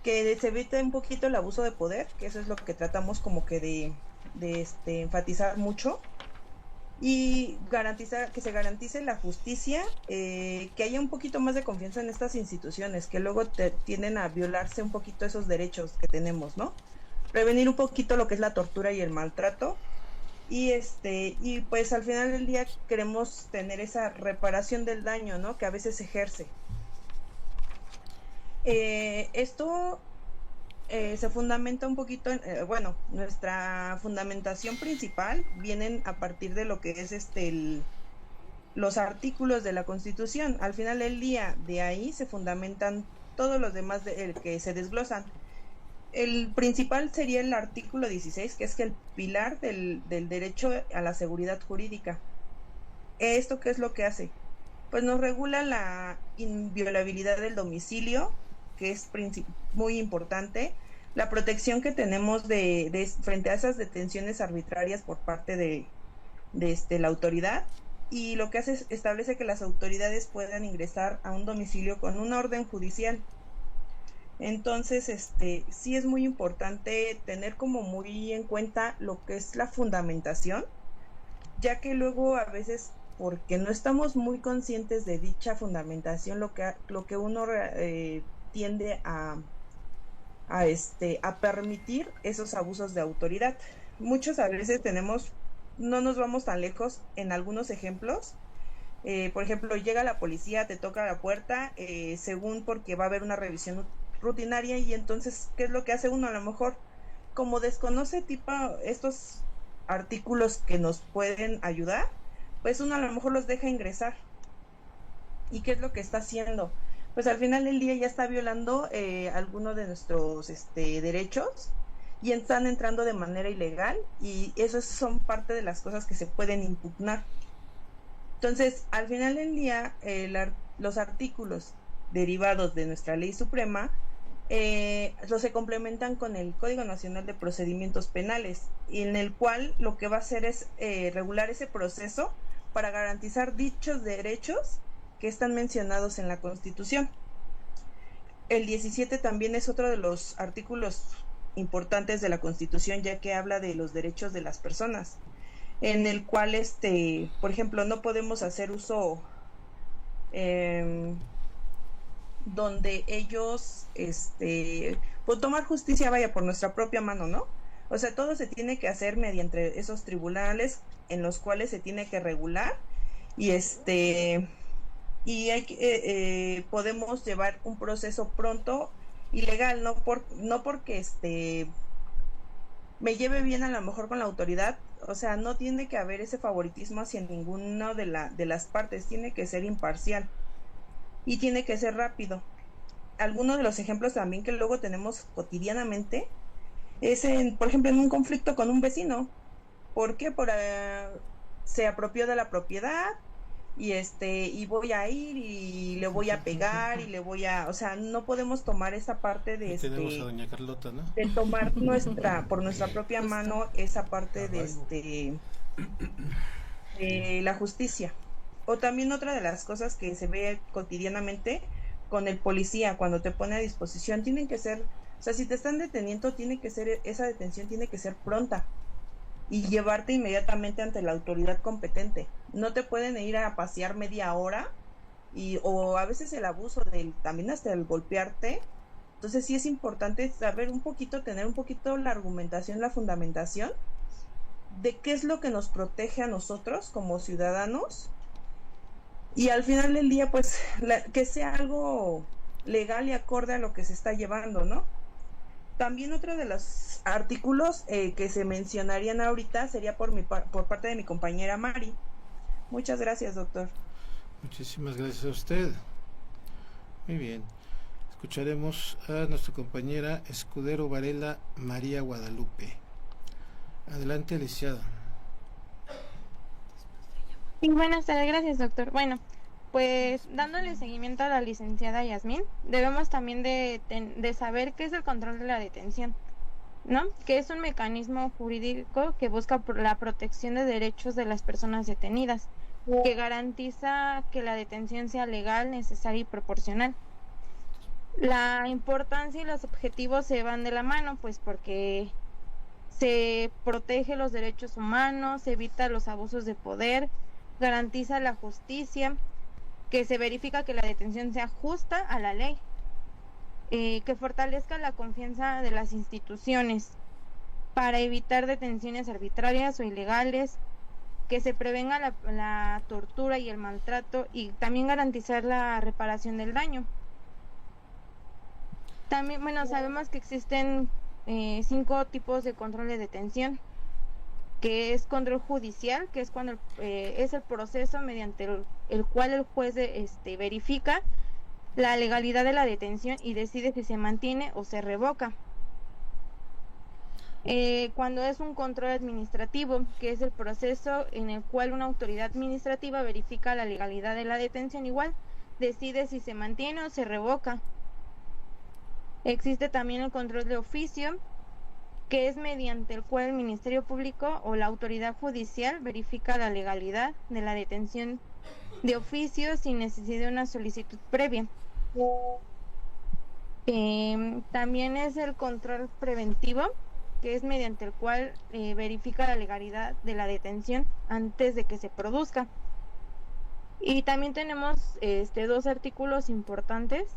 Speaker 9: que se evite un poquito el abuso de poder, que eso es lo que tratamos como que de enfatizar mucho, y garantizar que se garantice la justicia, que haya un poquito más de confianza en estas instituciones, que luego tienden a violarse un poquito esos derechos que tenemos, ¿no? Prevenir un poquito lo que es la tortura y el maltrato. Y pues al final del día queremos tener esa reparación del daño, ¿no?, que a veces se ejerce. Esto se fundamenta un poquito en, nuestra fundamentación principal vienen a partir de lo que es los artículos de la Constitución. Al final del día, de ahí se fundamentan todos los demás que se desglosan. El principal sería el artículo 16, que es el pilar del derecho a la seguridad jurídica. ¿Esto qué es lo que hace? Pues nos regula la inviolabilidad del domicilio, que es muy importante, la protección que tenemos frente a esas detenciones arbitrarias por parte de la autoridad, y lo que hace es establece que las autoridades puedan ingresar a un domicilio con una orden judicial. Entonces, sí es muy importante tener como muy en cuenta lo que es la fundamentación, ya que luego a veces, porque no estamos muy conscientes de dicha fundamentación, lo que uno tiende a permitir esos abusos de autoridad. Muchos a veces no nos vamos tan lejos en algunos ejemplos. Por ejemplo, llega la policía, te toca la puerta, según porque va a haber una revisión rutinaria, y entonces, ¿qué es lo que hace uno? A lo mejor, como desconoce estos artículos que nos pueden ayudar, pues uno a lo mejor los deja ingresar. ¿Y qué es lo que está haciendo? Pues al final del día ya está violando algunos de nuestros derechos, y están entrando de manera ilegal, y esas son parte de las cosas que se pueden impugnar. Entonces, al final del día, los artículos derivados de nuestra ley suprema se complementan con el Código Nacional de Procedimientos Penales, en el cual lo que va a hacer es regular ese proceso para garantizar dichos derechos que están mencionados en la Constitución. El 17 también es otro de los artículos importantes de la Constitución, ya que habla de los derechos de las personas, en el cual por ejemplo, no podemos hacer uso donde ellos pues tomar justicia vaya por nuestra propia mano, ¿no? O sea, todo se tiene que hacer mediante esos tribunales en los cuales se tiene que regular, y podemos llevar un proceso pronto y legal, no porque me lleve bien a lo mejor con la autoridad. O sea, no tiene que haber ese favoritismo hacia ninguna de las partes, tiene que ser imparcial y tiene que ser rápido. Algunos de los ejemplos también que luego tenemos cotidianamente es por ejemplo, en un conflicto con un vecino. ¿Por qué? Se apropió de la propiedad, y voy a ir y le voy a pegar y o sea, no podemos tomar esa parte de
Speaker 5: tenemos a doña Carlota, ¿no?,
Speaker 9: de tomar por nuestra propia mano esa parte de la justicia. O también otra de las cosas que se ve cotidianamente con el policía, cuando te pone a disposición, tienen que ser O sea, si te están deteniendo, esa detención tiene que ser pronta y llevarte inmediatamente ante la autoridad competente. No te pueden ir a pasear media hora o a veces el abuso también hasta el golpearte. Entonces sí es importante saber un poquito, tener un poquito la argumentación, la fundamentación de qué es lo que nos protege a nosotros como ciudadanos, y al final del día pues que sea algo legal y acorde a lo que se está llevando, ¿no? También otro de los artículos que se mencionarían ahorita sería por parte de mi compañera Mari. Muchas gracias, doctor.
Speaker 5: Muchísimas gracias a usted. Muy bien. Escucharemos a nuestra compañera Escudero Varela María Guadalupe. Adelante, licenciada.
Speaker 10: Sí, buenas tardes, gracias, doctor. Bueno, pues dándole seguimiento a la licenciada Yasmín, debemos también de saber qué es el control de la detención, ¿no? Que es un mecanismo jurídico que busca la protección de derechos de las personas detenidas, que garantiza que la detención sea legal, necesaria y proporcional. La importancia y los objetivos se van de la mano, pues porque se protege los derechos humanos, se evita los abusos de poder, garantiza la justicia, que se verifica que la detención sea justa a la ley, que fortalezca la confianza de las instituciones para evitar detenciones arbitrarias o ilegales, que se prevenga la tortura y el maltrato, y también garantizar la reparación del daño. También, bueno, sabemos que existen 5 tipos de control de detención, que es control judicial, que es cuando es el proceso mediante el cual el juez verifica la legalidad de la detención y decide si se mantiene o se revoca. Cuando es un control administrativo, que es el proceso en el cual una autoridad administrativa verifica la legalidad de la detención, igual decide si se mantiene o se revoca. Existe también el control de oficio, que es mediante el cual el Ministerio Público o la autoridad judicial verifica la legalidad de la detención de oficio sin necesidad de una solicitud previa. También es el control preventivo, que es mediante el cual verifica la legalidad de la detención antes de que se produzca. Y también tenemos 2 artículos importantes,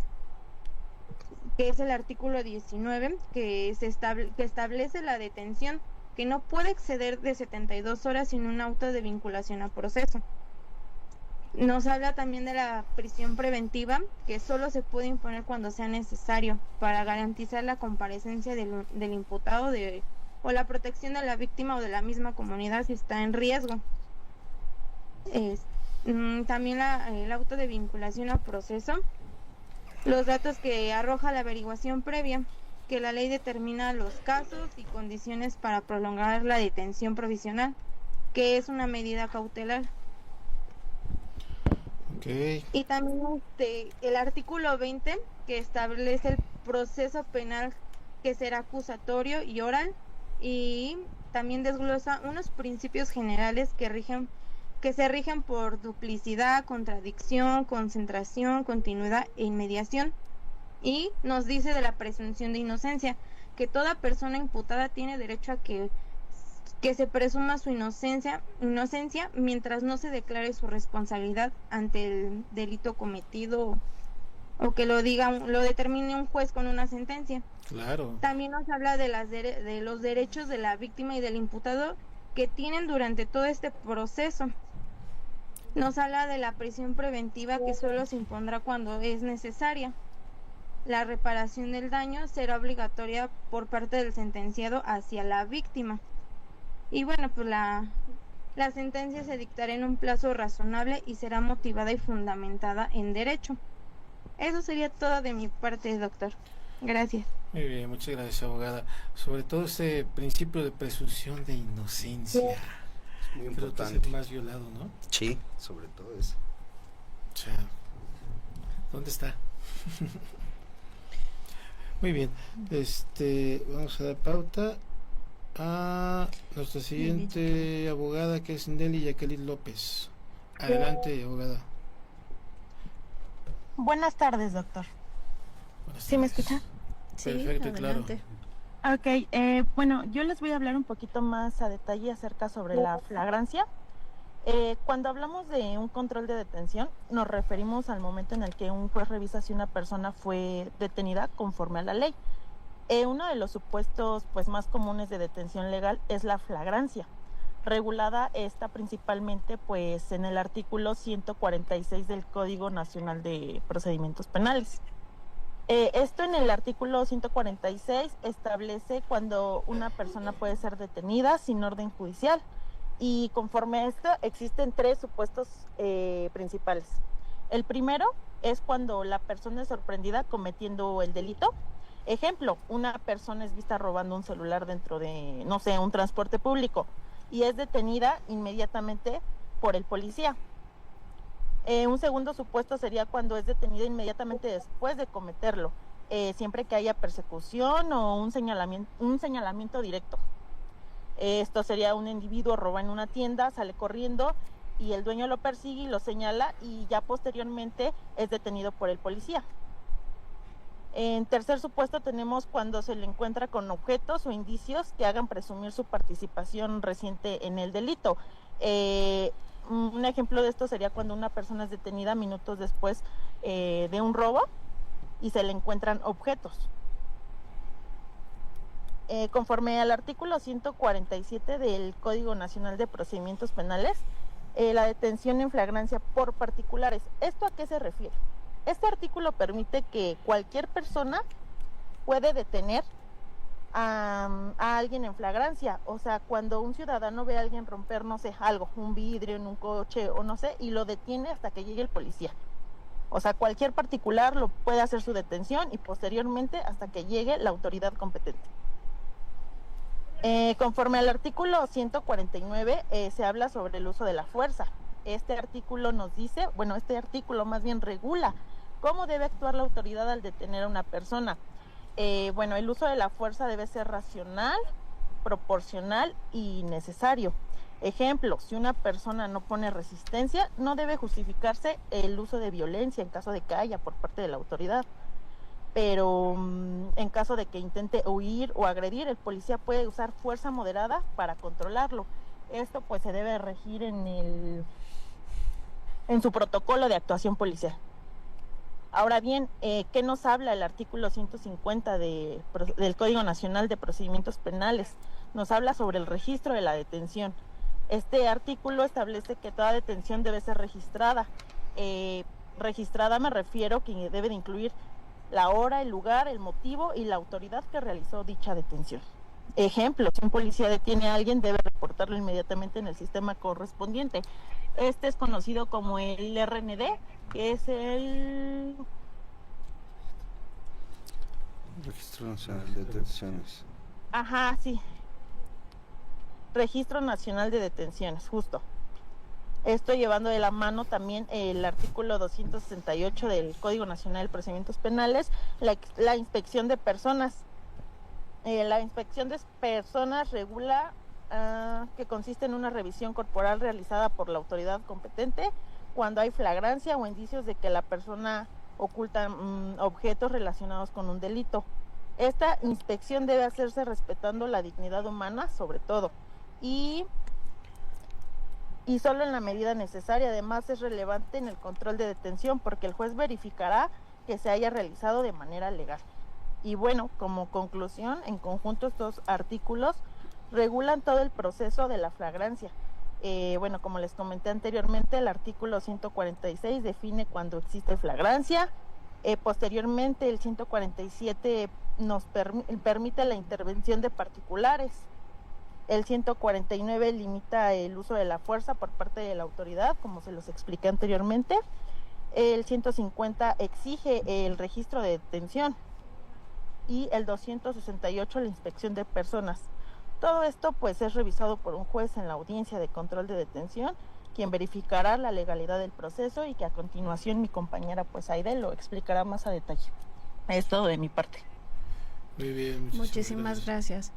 Speaker 10: que es el artículo 19, que establece la detención, que no puede exceder de 72 horas sin un auto de vinculación a proceso. Nos habla también de la prisión preventiva, que solo se puede imponer cuando sea necesario para garantizar la comparecencia del imputado o la protección de la víctima o de la misma comunidad si está en riesgo. También el auto de vinculación a proceso, los datos que arroja la averiguación previa, que la ley determina los casos y condiciones para prolongar la detención provisional, que es una medida cautelar.
Speaker 5: Okay.
Speaker 10: Y también el artículo 20, que establece el proceso penal, que será acusatorio y oral, y también desglosa unos principios generales que se rigen por duplicidad, contradicción, concentración, continuidad e inmediación, y nos dice de la presunción de inocencia, que toda persona imputada tiene derecho a que se presuma su inocencia mientras no se declare su responsabilidad ante el delito cometido o que lo determine un juez con una sentencia.
Speaker 5: Claro.
Speaker 10: También nos habla de los derechos de la víctima y del imputado que tienen durante todo este proceso. Nos habla de la prisión preventiva, que solo se impondrá cuando es necesaria. La reparación del daño será obligatoria por parte del sentenciado hacia la víctima. Y bueno, pues la sentencia se dictará en un plazo razonable y será motivada y fundamentada en derecho. Eso sería todo de mi parte, doctor. Gracias.
Speaker 5: Muy bien, muchas gracias, abogada. Sobre todo ese principio de presunción de inocencia.
Speaker 6: Es muy importante.
Speaker 5: Creo que es el más violado, ¿no?
Speaker 6: Sí, sobre todo eso.
Speaker 5: O sea, ¿dónde está? Muy bien. Vamos a dar pauta a nuestra siguiente abogada, que es Nelly Jacqueline López. Adelante, abogada.
Speaker 11: Buenas tardes, doctor.
Speaker 5: Buenas
Speaker 11: ¿Sí me
Speaker 5: tardes.
Speaker 11: escucha?
Speaker 3: Sí,
Speaker 5: Perfecto,
Speaker 3: adelante.
Speaker 11: Ok, bueno, yo les voy a hablar un poquito más a detalle acerca sobre la flagrancia. Cuando hablamos de un control de detención, nos referimos al momento en el que un juez revisa si una persona fue detenida conforme a la ley. Uno de los supuestos pues más comunes de detención legal es la flagrancia. Regulada está principalmente pues en el artículo 146 del Código Nacional de Procedimientos Penales. Esto en el artículo 146 establece cuando una persona puede ser detenida sin orden judicial, y conforme a esto existen tres supuestos principales. El primero es cuando la persona es sorprendida cometiendo el delito. Ejemplo, una persona es vista robando un celular dentro de, no sé, un transporte público y es detenida inmediatamente por el policía. Un segundo supuesto sería cuando es detenida inmediatamente después de cometerlo, siempre que haya persecución o un señalamiento directo. Esto sería un individuo roba en una tienda, sale corriendo y el dueño lo persigue y lo señala y ya posteriormente es detenido por el policía. En tercer supuesto tenemos cuando se le encuentra con objetos o indicios que hagan presumir su participación reciente en el delito. Un ejemplo de esto sería cuando una persona es detenida minutos después de un robo y se le encuentran objetos. Conforme al artículo 147 del Código Nacional de Procedimientos Penales, la detención en flagrancia por particulares. ¿Esto a qué se refiere? Este artículo permite que cualquier persona puede detener a alguien en flagrancia. O sea, cuando un ciudadano ve a alguien romper, no sé, algo, un vidrio en un coche o no sé, y lo detiene hasta que llegue el policía. O sea, cualquier particular lo puede hacer su detención y posteriormente hasta que llegue la autoridad competente. Conforme al artículo 149 se habla sobre el uso de la fuerza. Este artículo nos dice, bueno, este artículo más bien regula cómo debe actuar la autoridad al detener a una persona. Bueno, el uso de la fuerza debe ser racional, proporcional y necesario. Ejemplo, si una persona no pone resistencia, no debe justificarse el uso de violencia en caso de que haya por parte de la autoridad. Pero en caso de que intente huir o agredir, el policía puede usar fuerza moderada para controlarlo. Esto pues se debe regir en su protocolo de actuación policial. Ahora bien, ¿qué nos habla el artículo 150 del Código Nacional de Procedimientos Penales? Nos habla sobre el registro de la detención. Este artículo establece que toda detención debe ser registrada. Registrada me refiero que debe de incluir la hora, el lugar, el motivo y la autoridad que realizó dicha detención. Ejemplo, si un policía detiene a alguien, debe reportarlo inmediatamente en el sistema correspondiente. Este es conocido como el RND, que es el
Speaker 6: Registro Nacional de Detenciones.
Speaker 11: Ajá, sí. Registro Nacional de Detenciones, justo. Esto llevando de la mano también el artículo 268 del Código Nacional de Procedimientos Penales, la inspección de personas. La inspección de personas regula que consiste en una revisión corporal realizada por la autoridad competente cuando hay flagrancia o indicios de que la persona oculta objetos relacionados con un delito. Esta inspección debe hacerse respetando la dignidad humana sobre todo y solo en la medida necesaria. Además es relevante en el control de detención porque el juez verificará que se haya realizado de manera legal. Y bueno, como conclusión, en conjunto estos artículos regulan todo el proceso de la flagrancia. Bueno, como les comenté anteriormente, el artículo 146 define cuando existe flagrancia. Posteriormente, el 147 nos permite la intervención de particulares. El 149 limita el uso de la fuerza por parte de la autoridad, como se los expliqué anteriormente. El 150 exige el registro de detención. Y el 268 la inspección de personas. Todo esto pues es revisado por un juez en la audiencia de control de detención, quien verificará la legalidad del proceso y que a continuación mi compañera pues Aide lo explicará más a detalle. Es todo de mi parte.
Speaker 5: Muy bien,
Speaker 3: muchísimas gracias.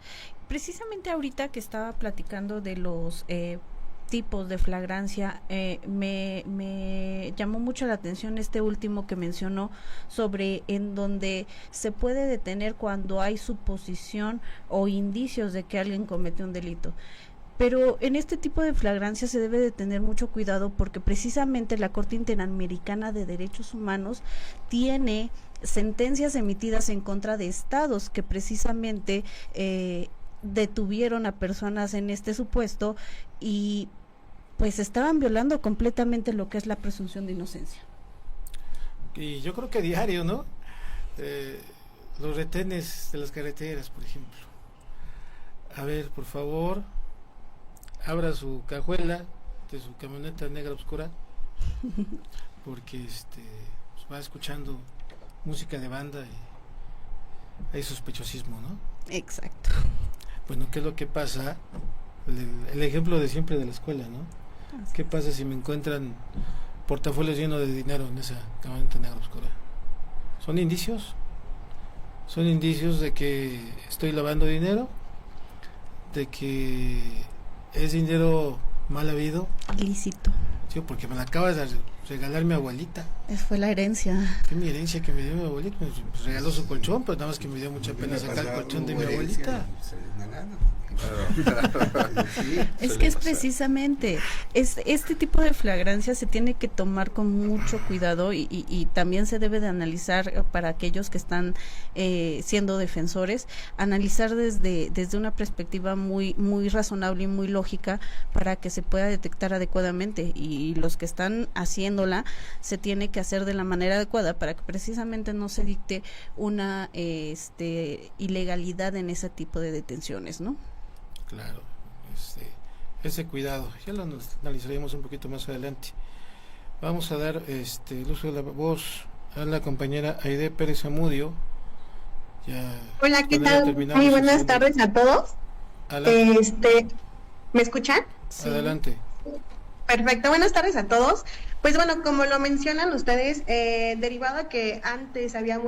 Speaker 3: Precisamente ahorita que estaba platicando de los tipos de flagrancia. Me llamó mucho la atención este último que mencionó sobre en donde se puede detener cuando hay suposición o indicios de que alguien cometió un delito. Pero en este tipo de flagrancia se debe de tener mucho cuidado porque precisamente la Corte Interamericana de Derechos Humanos tiene sentencias emitidas en contra de estados que precisamente detuvieron a personas en este supuesto y pues estaban violando completamente lo que es la presunción de inocencia.
Speaker 5: Y yo creo que diario, ¿no? Los retenes de las carreteras, por ejemplo. A ver, por favor, abra su cajuela de su camioneta negra oscura, porque pues va escuchando música de banda y hay sospechosismo, ¿no?
Speaker 3: Exacto.
Speaker 5: Bueno, ¿qué es lo que pasa? El ejemplo de siempre de la escuela, ¿no? ¿Qué pasa si me encuentran portafolios llenos de dinero en esa camioneta negra oscura? ¿Son indicios? ¿Son indicios de que estoy lavando dinero? ¿De que es dinero mal habido?
Speaker 3: Ilícito.
Speaker 5: Sí, porque me la acaba de regalar mi abuelita.
Speaker 3: Fue la herencia.
Speaker 5: Fue mi herencia que me dio mi abuelita. Pues regaló su colchón, pero nada más que me dio mucha pena sacar el colchón de mi abuelita.
Speaker 3: Es que es precisamente este tipo de flagrancia se tiene que tomar con mucho cuidado y también se debe de analizar para aquellos que están siendo defensores, analizar desde una perspectiva muy razonable y muy lógica para que se pueda detectar adecuadamente, y los que están haciéndola se tiene que hacer de la manera adecuada para que precisamente no se dicte una ilegalidad en ese tipo de detenciones, ¿no?
Speaker 5: Claro, ese cuidado, ya lo analizaremos un poquito más adelante. Vamos a dar el uso de la voz a la compañera Aide Pérez Amudio.
Speaker 12: Hola, ¿qué tal? Muy buenas tardes a todos. ¿Me escuchan?
Speaker 5: Sí. Adelante.
Speaker 12: Perfecto, buenas tardes a todos. Pues bueno, como lo mencionan ustedes, derivado a que antes había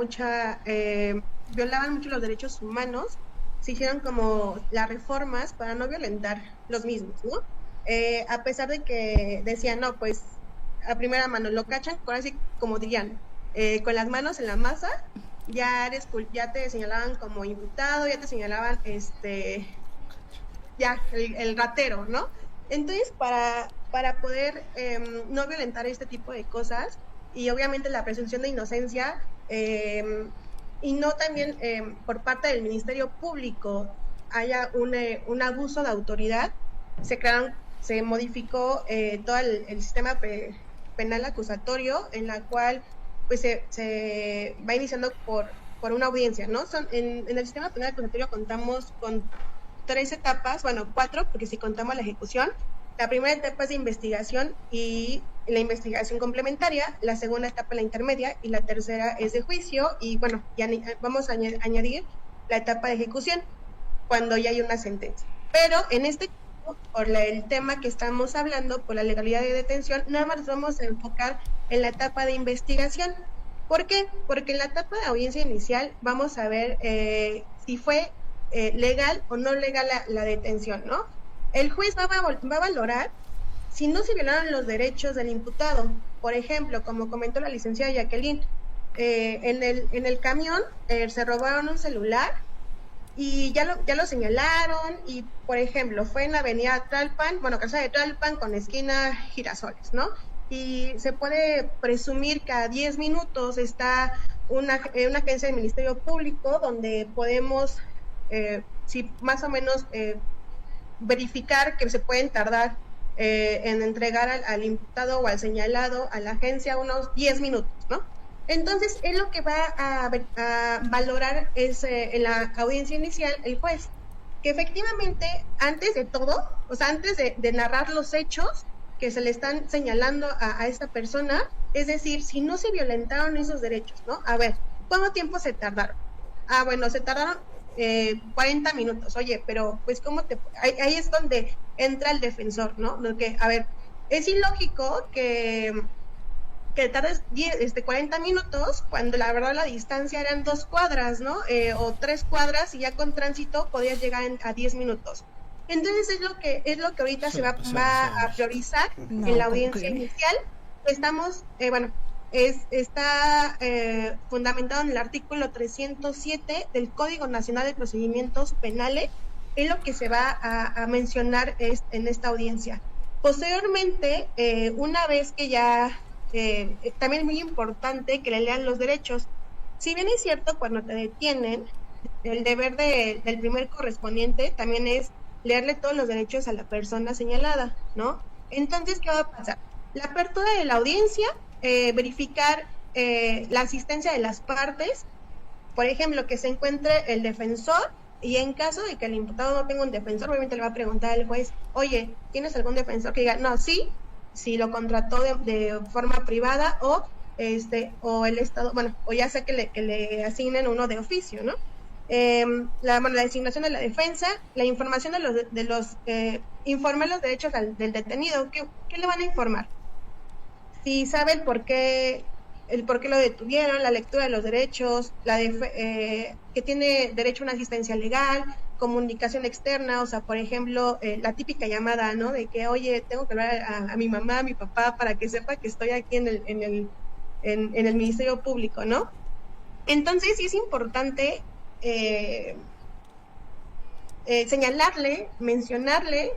Speaker 12: violaban mucho los derechos humanos, se hicieron como las reformas para no violentar los mismos, ¿no? A pesar de que decían, no, pues a primera mano lo cachan, ahora sí, como dirían, con las manos en la masa, ya te señalaban como imputado, ya te señalaban ya el ratero, ¿no? Entonces, para poder no violentar este tipo de cosas, y obviamente la presunción de inocencia, y no también por parte del Ministerio Público haya un abuso de autoridad, se modificó todo el sistema penal acusatorio, en la cual pues se va iniciando por una audiencia, ¿no? En el sistema penal acusatorio contamos con 3 etapas, bueno, 4, porque si contamos la ejecución. La primera etapa es de investigación y la investigación complementaria, la segunda etapa la intermedia y la tercera es de juicio, y bueno, ya vamos a añadir la etapa de ejecución cuando ya hay una sentencia. Pero en este caso, por el tema que estamos hablando, por la legalidad de detención, nada más nos vamos a enfocar en la etapa de investigación. ¿Por qué? Porque en la etapa de audiencia inicial vamos a ver si fue legal o no legal la detención, ¿no? El juez va a valorar si no se violaron los derechos del imputado. Por ejemplo, como comentó la licenciada Jacqueline, en el camión se robaron un celular y ya lo señalaron, y por ejemplo fue en la avenida Tlalpan, calzada de Tlalpan con esquina Girasoles, ¿no? Y se puede presumir que a 10 minutos está una agencia del Ministerio Público donde podemos, si más o menos verificar que se pueden tardar en entregar al imputado o al señalado a la agencia unos 10 minutos, ¿no? Entonces, es lo que va a valorar en la audiencia inicial el juez, que efectivamente, antes de todo, o sea, antes de narrar los hechos que se le están señalando a esta persona, es decir, si no se violentaron esos derechos, ¿no? A ver, ¿cuánto tiempo se tardaron? Bueno, se tardaron 40 minutos. Oye, pero pues ahí es donde entra el defensor, ¿no? Porque, a ver, es ilógico que tardes 40 minutos cuando la verdad la distancia eran 2 cuadras, ¿no? O 3 cuadras, y ya con tránsito podías llegar a 10 minutos. Entonces es lo que ahorita se va a priorizar en la audiencia inicial. Estamos, está fundamentado en el artículo 307 del Código Nacional de Procedimientos Penales, es lo que se va a mencionar en esta audiencia. Posteriormente, una vez que ya, también es muy importante que le lean los derechos. Si bien es cierto, cuando te detienen, el deber del primer correspondiente también es leerle todos los derechos a la persona señalada, ¿no? Entonces, ¿qué va a pasar? La apertura de la audiencia, verificar la asistencia de las partes, por ejemplo, que se encuentre el defensor, y en caso de que el imputado no tenga un defensor, obviamente le va a preguntar al juez, oye, ¿tienes algún defensor? Que diga, no, sí, si lo contrató de forma privada o el Estado, o ya sea que le asignen uno de oficio, ¿no? La designación de la defensa, la información informe los derechos del detenido. ¿Qué le van a informar? Si sabe el por qué lo detuvieron, la lectura de los derechos, que tiene derecho a una asistencia legal, comunicación externa, o sea, por ejemplo, la típica llamada, ¿no? De que, oye, tengo que hablar a mi mamá, a mi papá, para que sepa que estoy aquí en el Ministerio Público, ¿no? Entonces, sí es importante señalarle, mencionarle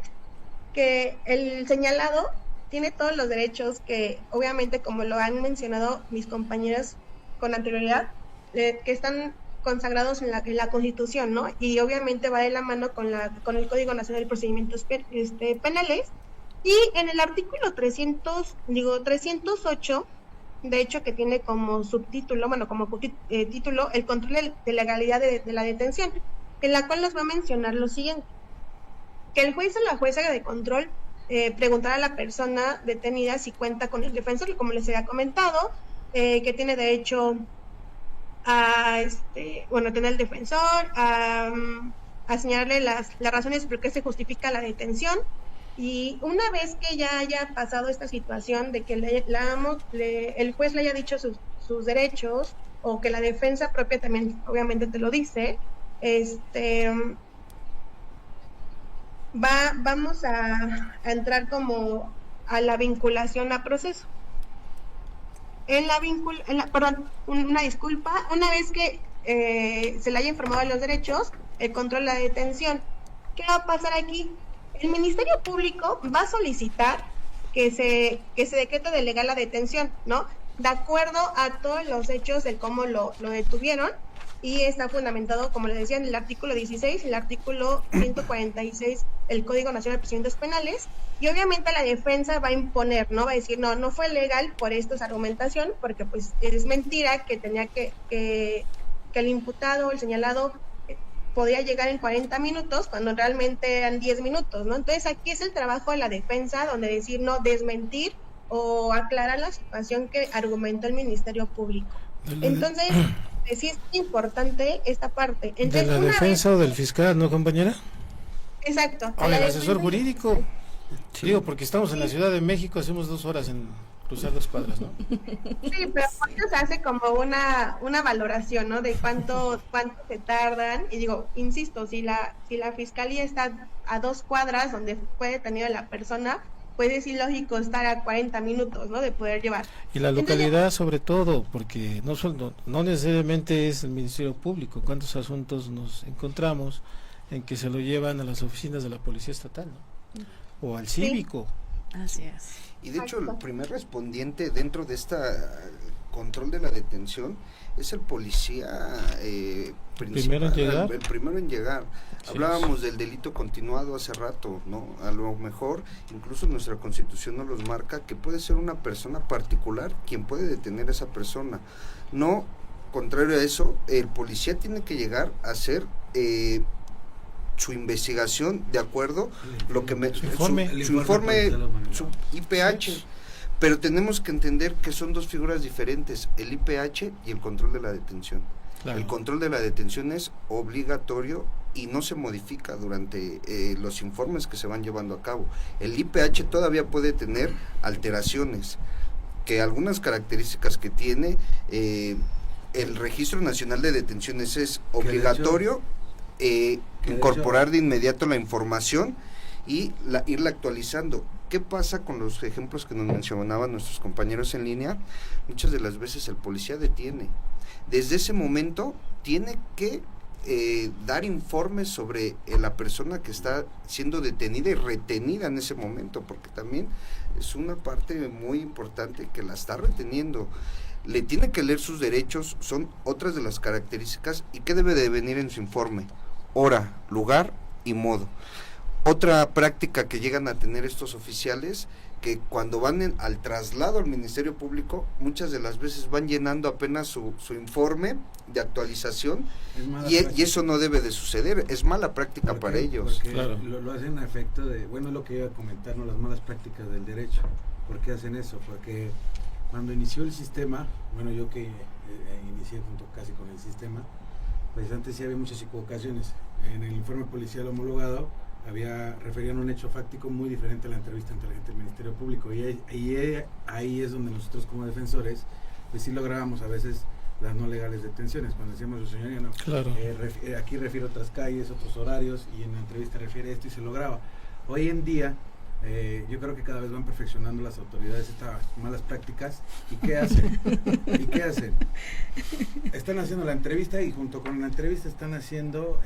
Speaker 12: que el señalado tiene todos los derechos que, obviamente, como lo han mencionado mis compañeros con anterioridad, que están consagrados en la Constitución, ¿no? Y obviamente va de la mano con el Código Nacional de Procedimientos Penales. Y en el artículo 308, de hecho, que tiene como subtítulo, título, el control de legalidad de la detención, en la cual nos va a mencionar lo siguiente: que el juez o la jueza de control preguntará a la persona detenida si cuenta con el defensor, como les había comentado, que tiene derecho a tener el defensor, a señalarle las razones por qué se justifica la detención. Y una vez que ya haya pasado esta situación de que el juez le haya dicho sus derechos, o que la defensa propia también obviamente te lo dice, vamos a entrar como a la vinculación a proceso. Una disculpa, una vez que se le haya informado de los derechos, el control de la detención. ¿Qué va a pasar aquí? El Ministerio Público va a solicitar que se decrete de legal la detención, ¿no? De acuerdo a todos los hechos de cómo lo detuvieron, y está fundamentado, como les decía, en el artículo 16, el artículo 146 del Código Nacional de Procedimientos Penales, y obviamente la defensa va a imponer, ¿no? Va a decir, no fue legal por esta argumentación, porque pues es mentira que tenía que el imputado, el señalado, podía llegar en 40 minutos cuando realmente eran 10 minutos, ¿no? Entonces aquí es el trabajo de la defensa, donde decir, no, desmentir o aclarar la situación que argumentó el Ministerio Público. Entonces, sí es importante esta parte. Entonces,
Speaker 5: ¿de la defensa o del fiscal, no, compañera?
Speaker 12: Exacto.
Speaker 5: O del asesor jurídico. Sí. Digo, porque estamos en la Ciudad de México, hacemos 2 horas en cruzar 2 cuadras, ¿no?
Speaker 12: Sí, pero se hace como una valoración, ¿no? De cuánto se tardan. Y digo, insisto, si la fiscalía está a 2 cuadras donde fue detenida la persona, pues es ilógico estar a 40 minutos, ¿no? De poder llevar.
Speaker 5: Y la localidad, sobre todo, porque no necesariamente es el Ministerio Público. ¿Cuántos asuntos nos encontramos en que se lo llevan a las oficinas de la Policía Estatal, ¿no? O al cívico?
Speaker 3: Sí. Así es.
Speaker 6: Y de hecho, el primer respondiente dentro deesta control de la detención es el policía
Speaker 5: primero en llegar.
Speaker 6: El primero en llegar. Sí, hablábamos del delito continuado hace rato, ¿no? A lo mejor incluso nuestra Constitución nos los marca, que puede ser una persona particular quien puede detener a esa persona. No, contrario a eso, el policía tiene que llegar a hacer su investigación de acuerdo lo que su informe, su IPH, pero tenemos que entender que son 2 figuras diferentes, el IPH y el control de la detención. Claro. El control de la detención es obligatorio y no se modifica durante los informes que se van llevando a cabo. El IPH todavía puede tener alteraciones, que algunas características que tiene el Registro Nacional de Detenciones es obligatorio incorporar de inmediato la información y irla actualizando. ¿Qué pasa con los ejemplos que nos mencionaban nuestros compañeros en línea? Muchas de las veces el policía detiene. Desde ese momento tiene que dar informes sobre la persona que está siendo detenida y retenida en ese momento, porque también es una parte muy importante que la está reteniendo. Le tiene que leer sus derechos, son otras de las características. ¿Y qué debe de venir en su informe? Hora, lugar y modo. Otra práctica que llegan a tener estos oficiales, que cuando van al traslado al Ministerio Público, muchas de las veces van llenando apenas su informe de actualización, y eso no debe de suceder, es mala práctica para ellos.
Speaker 4: Porque lo hacen a efecto de, bueno, lo que iba a comentar, ¿no? Las malas prácticas del derecho. ¿Por qué hacen eso? Porque cuando inició el sistema, bueno, yo que inicié junto casi con el sistema, pues antes sí había muchas equivocaciones. En el informe policial homologado referían un hecho fáctico muy diferente a la entrevista ante la gente del Ministerio Público, y ahí es donde nosotros como defensores pues sí lográbamos a veces las no legales detenciones, cuando decíamos, señoría, no, claro. Aquí refiere otras calles, otros horarios, y en la entrevista refiere esto, y se lograba. Hoy en día yo creo que cada vez van perfeccionando las autoridades estas malas prácticas. ¿Y qué hacen? Están haciendo la entrevista, y junto con la entrevista están haciendo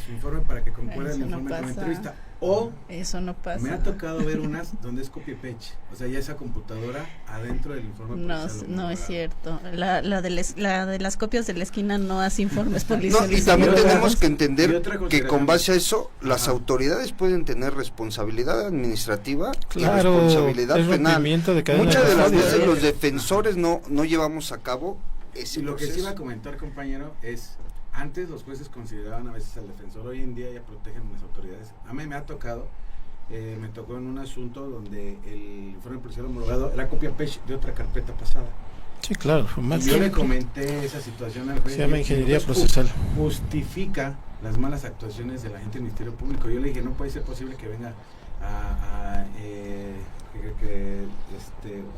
Speaker 4: su informe para que concuerde el informe con la entrevista. O
Speaker 3: eso no pasa.
Speaker 4: Me ha tocado ver unas donde es copy paste, o sea, ya esa computadora adentro del informe policial.
Speaker 3: No es cierto. La de las copias de la esquina no hace informes policiales.
Speaker 6: No, y también tenemos que entender que con base a eso las autoridades pueden tener responsabilidad administrativa, claro, y responsabilidad penal. Muchas de las veces los defensores no llevamos a cabo ese
Speaker 4: proceso. Lo que sí iba a comentar, compañero, es: antes los jueces consideraban a veces al defensor, hoy en día ya protegen las autoridades. A mí me ha tocado, me tocó en un asunto donde el informe policial homologado era copia paste de otra carpeta pasada.
Speaker 5: Sí, claro.
Speaker 4: Yo le comenté esa situación al juez.
Speaker 5: Se llama ingeniería procesal.
Speaker 4: Justifica las malas actuaciones de la gente del Ministerio Público. Yo le dije, no puede ser posible que venga que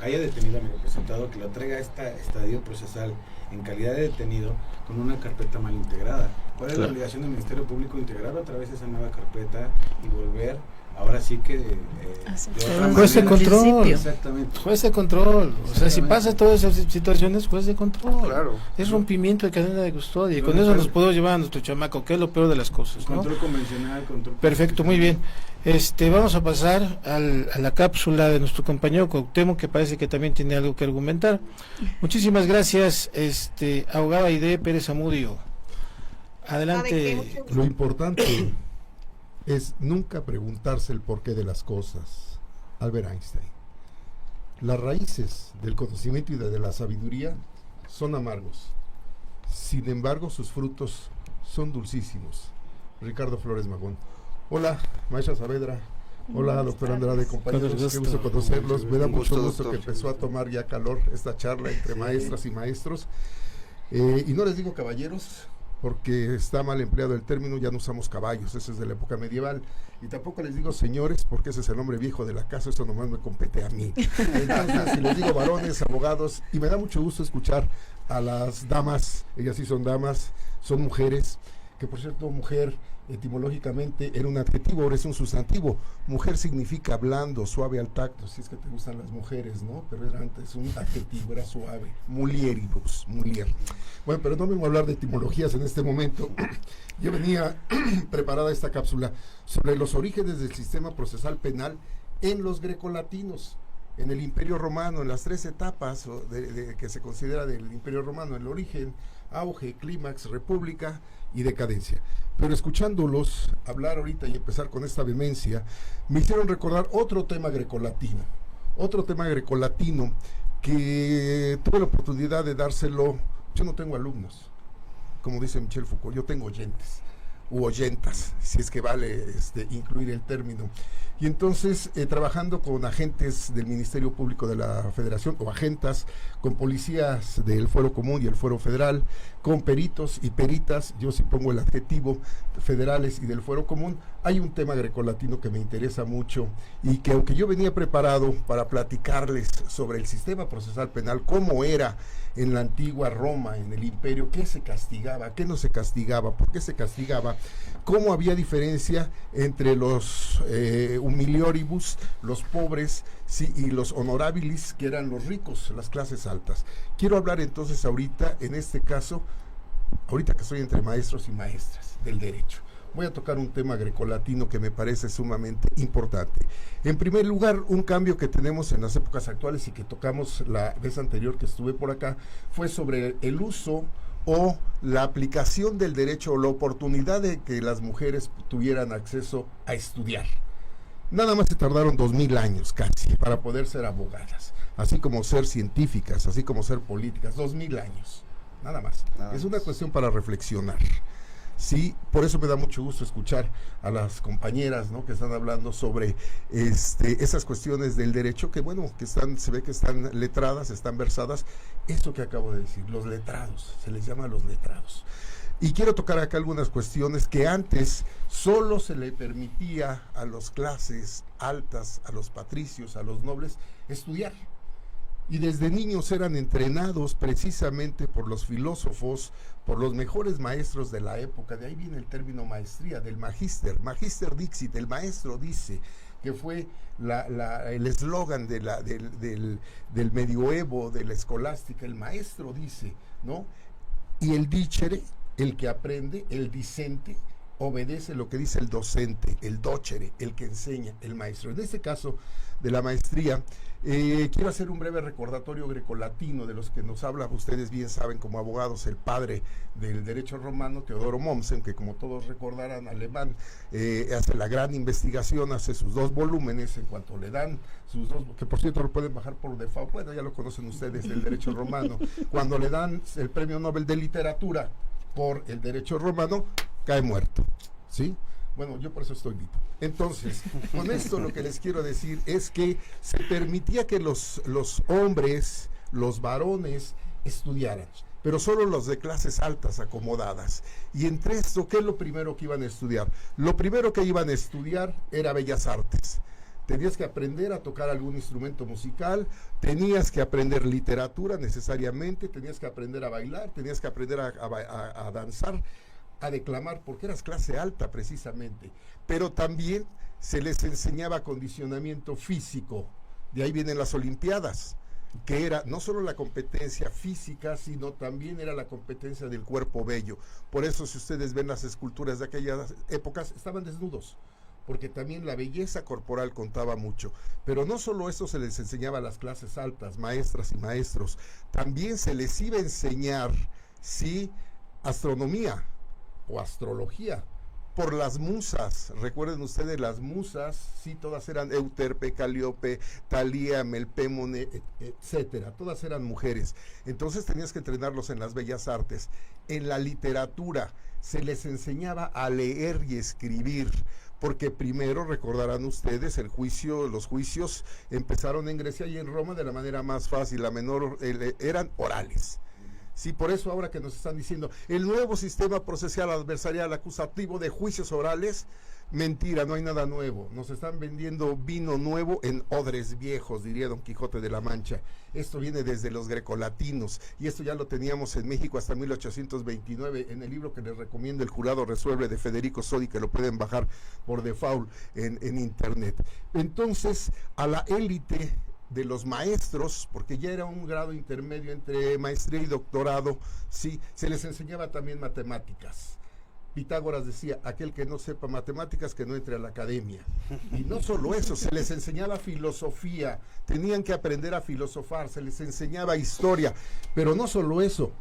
Speaker 4: haya detenido a mi representado, que lo traiga a estadio procesal en calidad de detenido con una carpeta mal integrada. ¿Cuál es la obligación del Ministerio Público? Integrar otra vez esa nueva carpeta y volver, ahora sí que
Speaker 5: juez de control.
Speaker 4: Exactamente.
Speaker 5: Juez de control. O sea, si pasa todas esas situaciones, juez de control.
Speaker 6: Claro.
Speaker 5: Es rompimiento de cadena de custodia, y con eso nos podemos llevar a nuestro chamaco, que es lo peor de las cosas, ¿no?
Speaker 4: Control convencional, control.
Speaker 5: Perfecto, muy bien. Vamos a pasar a la cápsula de nuestro compañero Cuauhtémoc, que parece que también tiene algo que argumentar. Muchísimas gracias, abogada Aide Pérez Zamudio. Adelante.
Speaker 13: Lo importante es nunca preguntarse el porqué de las cosas. Albert Einstein. Las raíces del conocimiento y de la sabiduría son amargos. Sin embargo, sus frutos son dulcísimos. Ricardo Flores Magón. Hola, maestra Saavedra. Hola, doctor Andrade, compañeros. Qué gusto conocerlos. Me da mucho gusto que empezó a tomar ya calor esta charla entre maestras y maestros. Y no les digo caballeros, porque está mal empleado el término, ya no usamos caballos, eso es de la época medieval. Y tampoco les digo señores, porque ese es el hombre viejo de la casa, eso nomás me compete a mí. Entonces, si les digo varones, abogados, y me da mucho gusto escuchar a las damas, ellas sí son damas, son mujeres, que por cierto, mujer etimológicamente era un adjetivo, ahora es un sustantivo. Mujer significa blando, suave al tacto, si es que te gustan las mujeres, ¿no? Pero era antes un adjetivo, era suave, mulieribus, mulier. Bueno, pero no vengo a hablar de etimologías en este momento. Yo venía preparada esta cápsula sobre los orígenes del sistema procesal penal en los grecolatinos, en el Imperio Romano, en las 3 etapas que se considera del Imperio Romano: el origen, auge, clímax, república y decadencia. Pero escuchándolos hablar ahorita y empezar con esta vehemencia, me hicieron recordar otro tema grecolatino que tuve la oportunidad de dárselo. Yo no tengo alumnos, como dice Michel Foucault, yo tengo oyentes u oyentas, si es que vale incluir el término. Y entonces, trabajando con agentes del Ministerio Público de la Federación, o agentas, con policías del Fuero Común y el Fuero Federal, con peritos y peritas, yo sí pongo el adjetivo, federales y del Fuero Común, hay un tema grecolatino que me interesa mucho, y que aunque yo venía preparado para platicarles sobre el sistema procesal penal, cómo era en la antigua Roma, en el Imperio, qué se castigaba, qué no se castigaba, por qué se castigaba, explicaba cómo había diferencia entre los humilioribus, los pobres, sí, y los honorabilis, que eran los ricos, las clases altas. Quiero hablar entonces ahorita, en este caso, ahorita que estoy entre maestros y maestras del derecho, voy a tocar un tema grecolatino que me parece sumamente importante. En primer lugar, un cambio que tenemos en las épocas actuales y que tocamos la vez anterior que estuve por acá, fue sobre el uso o la aplicación del derecho o la oportunidad de que las mujeres tuvieran acceso a estudiar. Nada más se tardaron 2000 años casi para poder ser abogadas, así como ser científicas, así como ser políticas, 2000 años, nada más. Es una cuestión para reflexionar. Sí, por eso me da mucho gusto escuchar a las compañeras, ¿no?, que están hablando sobre esas cuestiones del derecho, que bueno, que se ve que están letradas, están versadas. Esto que acabo de decir, los letrados, se les llama los letrados. Y quiero tocar acá algunas cuestiones que antes solo se le permitía a las clases altas, a los patricios, a los nobles, estudiar. Y desde niños eran entrenados precisamente por los filósofos, por los mejores maestros de la época. De ahí viene el término maestría, del magister dixit, el maestro dice, que fue el eslogan del medioevo, de la escolástica, el maestro dice, ¿no? Y el dicere, el que aprende, el discente, obedece lo que dice el docente, el docere, el que enseña, el maestro. En este caso de la maestría, quiero hacer un breve recordatorio grecolatino de los que nos habla, ustedes bien saben como abogados, el padre del derecho romano, Teodoro Mommsen, que como todos recordarán, alemán, hace la gran investigación, hace sus 2 volúmenes, en cuanto le dan sus 2, que por cierto lo pueden bajar por default, bueno, ya lo conocen ustedes, del derecho romano, cuando le dan el premio Nobel de literatura por el derecho romano, cae muerto, ¿sí? Bueno, yo por eso estoy vivo. Entonces, con esto lo que les quiero decir es que se permitía que los hombres, los varones, estudiaran, pero solo los de clases altas, acomodadas. Y entre esto, ¿qué es lo primero que iban a estudiar? Lo primero que iban a estudiar era Bellas Artes. Tenías que aprender a tocar algún instrumento musical, tenías que aprender literatura necesariamente, tenías que aprender a bailar, tenías que aprender a danzar, a declamar, porque eras clase alta precisamente, pero también se les enseñaba acondicionamiento físico. De ahí vienen las olimpiadas, que era no solo la competencia física, sino también era la competencia del cuerpo bello. Por eso, si ustedes ven las esculturas de aquellas épocas, estaban desnudos, porque también la belleza corporal contaba mucho. Pero no solo eso se les enseñaba a las clases altas, maestras y maestros, también se les iba a enseñar, sí, astronomía o astrología, por las musas. Recuerden ustedes, las musas, sí, todas eran Euterpe, Calíope, Talía, Melpémone, etcétera, todas eran mujeres. Entonces tenías que entrenarlos en las bellas artes. En la literatura se les enseñaba a leer y escribir, porque primero, recordarán ustedes, los juicios empezaron en Grecia y en Roma de la manera más fácil, eran orales. Sí, por eso ahora que nos están diciendo el nuevo sistema procesal adversarial acusativo de juicios orales, mentira, no hay nada nuevo. Nos están vendiendo vino nuevo en odres viejos, diría Don Quijote de la Mancha. Esto viene desde los grecolatinos y esto ya lo teníamos en México hasta 1829 en el libro que les recomiendo, El jurado resuelve, de Federico Sodi, que lo pueden bajar por default en internet. Entonces, a la élite de los maestros, porque ya era un grado intermedio entre maestría y doctorado, sí, se les enseñaba también matemáticas. Pitágoras decía, aquel que no sepa matemáticas que no entre a la academia. Y no solo eso, se les enseñaba filosofía, tenían que aprender a filosofar, se les enseñaba historia, pero no solo eso,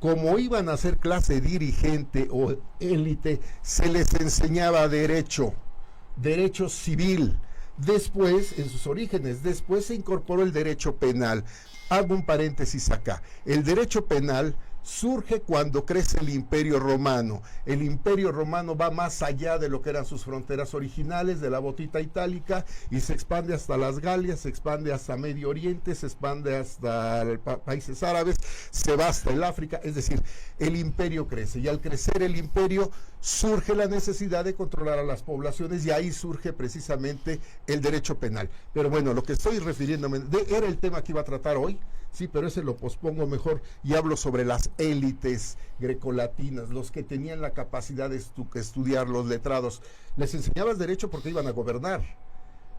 Speaker 13: como iban a ser clase dirigente o élite, se les enseñaba derecho civil. Después, en sus orígenes, después se incorporó el derecho penal. Hago un paréntesis acá. El derecho penal surge cuando crece el Imperio Romano. El Imperio Romano va más allá de lo que eran sus fronteras originales, de la botita itálica, y se expande hasta las Galias, se expande hasta Medio Oriente, se expande hasta países árabes, se va hasta el África. Es decir, el imperio crece, y al crecer el imperio surge la necesidad de controlar a las poblaciones, y ahí surge precisamente el derecho penal. Pero bueno, lo que estoy refiriéndome era el tema que iba a tratar hoy. Sí, pero ese lo pospongo mejor y hablo sobre las élites grecolatinas, los que tenían la capacidad de estudiar, los letrados. Les enseñabas derecho porque iban a gobernar,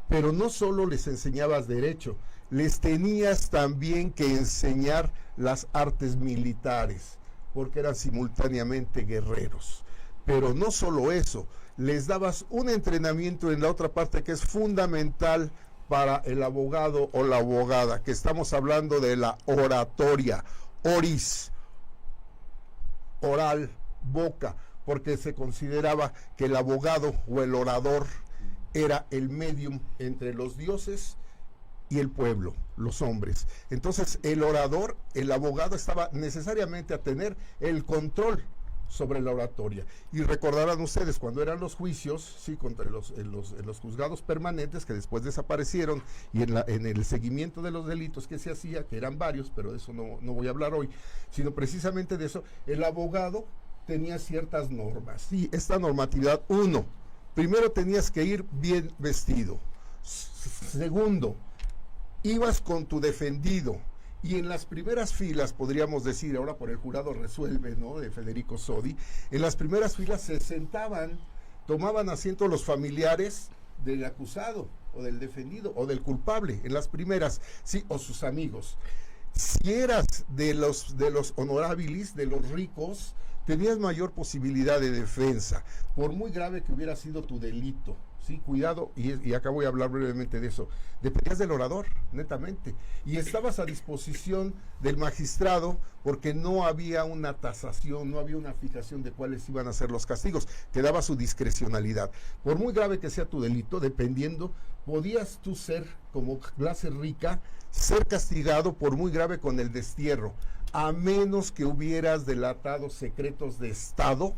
Speaker 13: pero no solo les enseñabas derecho, les tenías también que enseñar las artes militares, porque eran simultáneamente guerreros. Pero no solo eso, les dabas un entrenamiento en la otra parte que es fundamental para el abogado o la abogada, que estamos hablando de la oratoria, oris, oral, boca, porque se consideraba que el abogado o el orador era el medium entre los dioses y el pueblo, los hombres. Entonces el orador, el abogado, estaba necesariamente a tener el control sobre la oratoria. Y recordarán ustedes cuando eran los juicios, sí, contra en los juzgados permanentes que después desaparecieron, y en el seguimiento de los delitos que se hacía, que eran varios, pero de eso no voy a hablar hoy, sino precisamente de eso, el abogado tenía ciertas normas. Sí, esta normatividad, primero tenías que ir bien vestido. Segundo, ibas con tu defendido. Y en las primeras filas, podríamos decir, ahora por el jurado resuelve, ¿no?, de Federico Sodi, en las primeras filas se sentaban, tomaban asiento los familiares del acusado, o del defendido, o del culpable, en las primeras, sí, o sus amigos. Si eras de los honorabilis, de los ricos, tenías mayor posibilidad de defensa, por muy grave que hubiera sido tu delito. Sí, cuidado, y acá voy a hablar brevemente de eso. Dependías del orador, netamente, y estabas a disposición del magistrado porque no había una tasación, no había una fijación de cuáles iban a ser los castigos, te daba su discrecionalidad. Por muy grave que sea tu delito, dependiendo, podías tú ser, como clase rica, ser castigado por muy grave con el destierro, a menos que hubieras delatado secretos de Estado,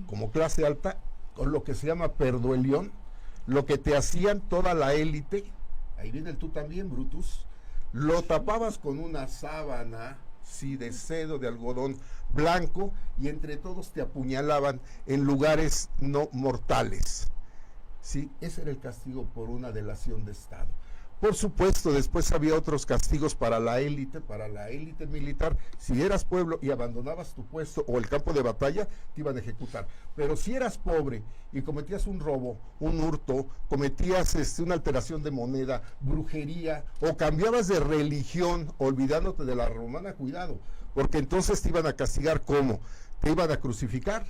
Speaker 13: como clase alta, con lo que se llama perduelión, lo que te hacían toda la élite, ahí viene el tú también, Brutus, lo tapabas con una sábana, sí, de sedo, de algodón blanco, y entre todos te apuñalaban en lugares no mortales. Sí, ese era el castigo por una delación de Estado. Por supuesto, después había otros castigos para la élite militar. Si eras pueblo y abandonabas tu puesto o el campo de batalla, te iban a ejecutar. Pero si eras pobre y cometías un robo, un hurto, cometías una alteración de moneda, brujería, o cambiabas de religión, olvidándote de la romana, cuidado, porque entonces te iban a castigar. ¿Cómo? Te iban a crucificar,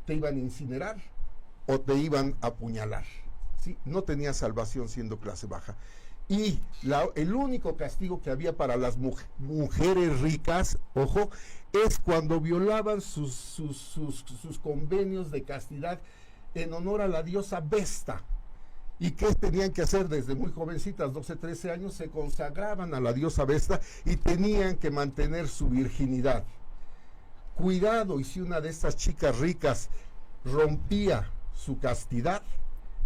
Speaker 13: te iban a incinerar o te iban a apuñalar. ¿Sí? No tenías salvación siendo clase baja. Y el único castigo que había para las mujeres ricas, ojo, es cuando violaban sus convenios de castidad en honor a la diosa Vesta. ¿Y qué tenían que hacer? Desde muy jovencitas, 12, 13 años, se consagraban a la diosa Vesta y tenían que mantener su virginidad. Cuidado, y si una de estas chicas ricas rompía su castidad,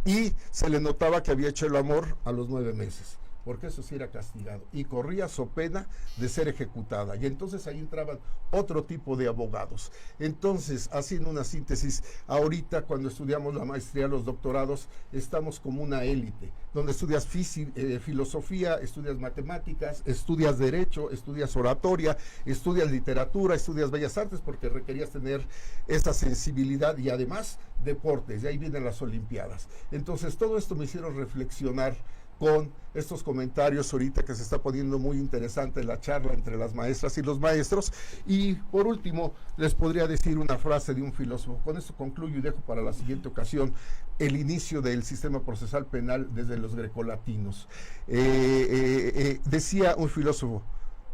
Speaker 13: y se le notaba que había hecho el amor a los 9 meses, porque eso sí era castigado, y corría so pena de ser ejecutada. Y entonces ahí entraban otro tipo de abogados. Entonces, haciendo una síntesis, ahorita cuando estudiamos la maestría, los doctorados, estamos como una élite, donde estudias filosofía, estudias matemáticas, estudias derecho, estudias oratoria, estudias literatura, estudias bellas artes, porque requerías tener esa sensibilidad, y además deportes, y ahí vienen las olimpiadas. Entonces todo esto me hicieron reflexionar con estos comentarios ahorita que se está poniendo muy interesante la charla entre las maestras y los maestros. Y por último les podría decir una frase de un filósofo. Con esto concluyo y dejo para la siguiente ocasión el inicio del sistema procesal penal desde los grecolatinos. Decía un filósofo: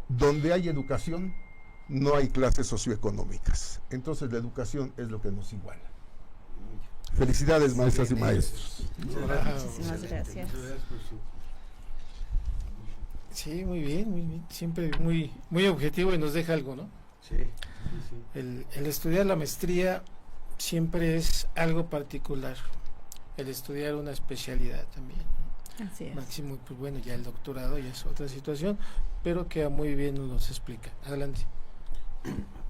Speaker 13: donde hay educación no hay clases socioeconómicas. Entonces la educación es lo que nos iguala. Felicidades, maestras y maestros.
Speaker 3: Muchísimas gracias.
Speaker 5: Sí, muy bien. Siempre muy objetivo y nos deja algo, ¿no?
Speaker 4: Sí.
Speaker 5: El estudiar la maestría siempre es algo particular. El estudiar una especialidad también.
Speaker 3: Así es.
Speaker 5: Máximo, pues bueno, ya el doctorado ya es otra situación, pero que muy bien nos explica. Adelante.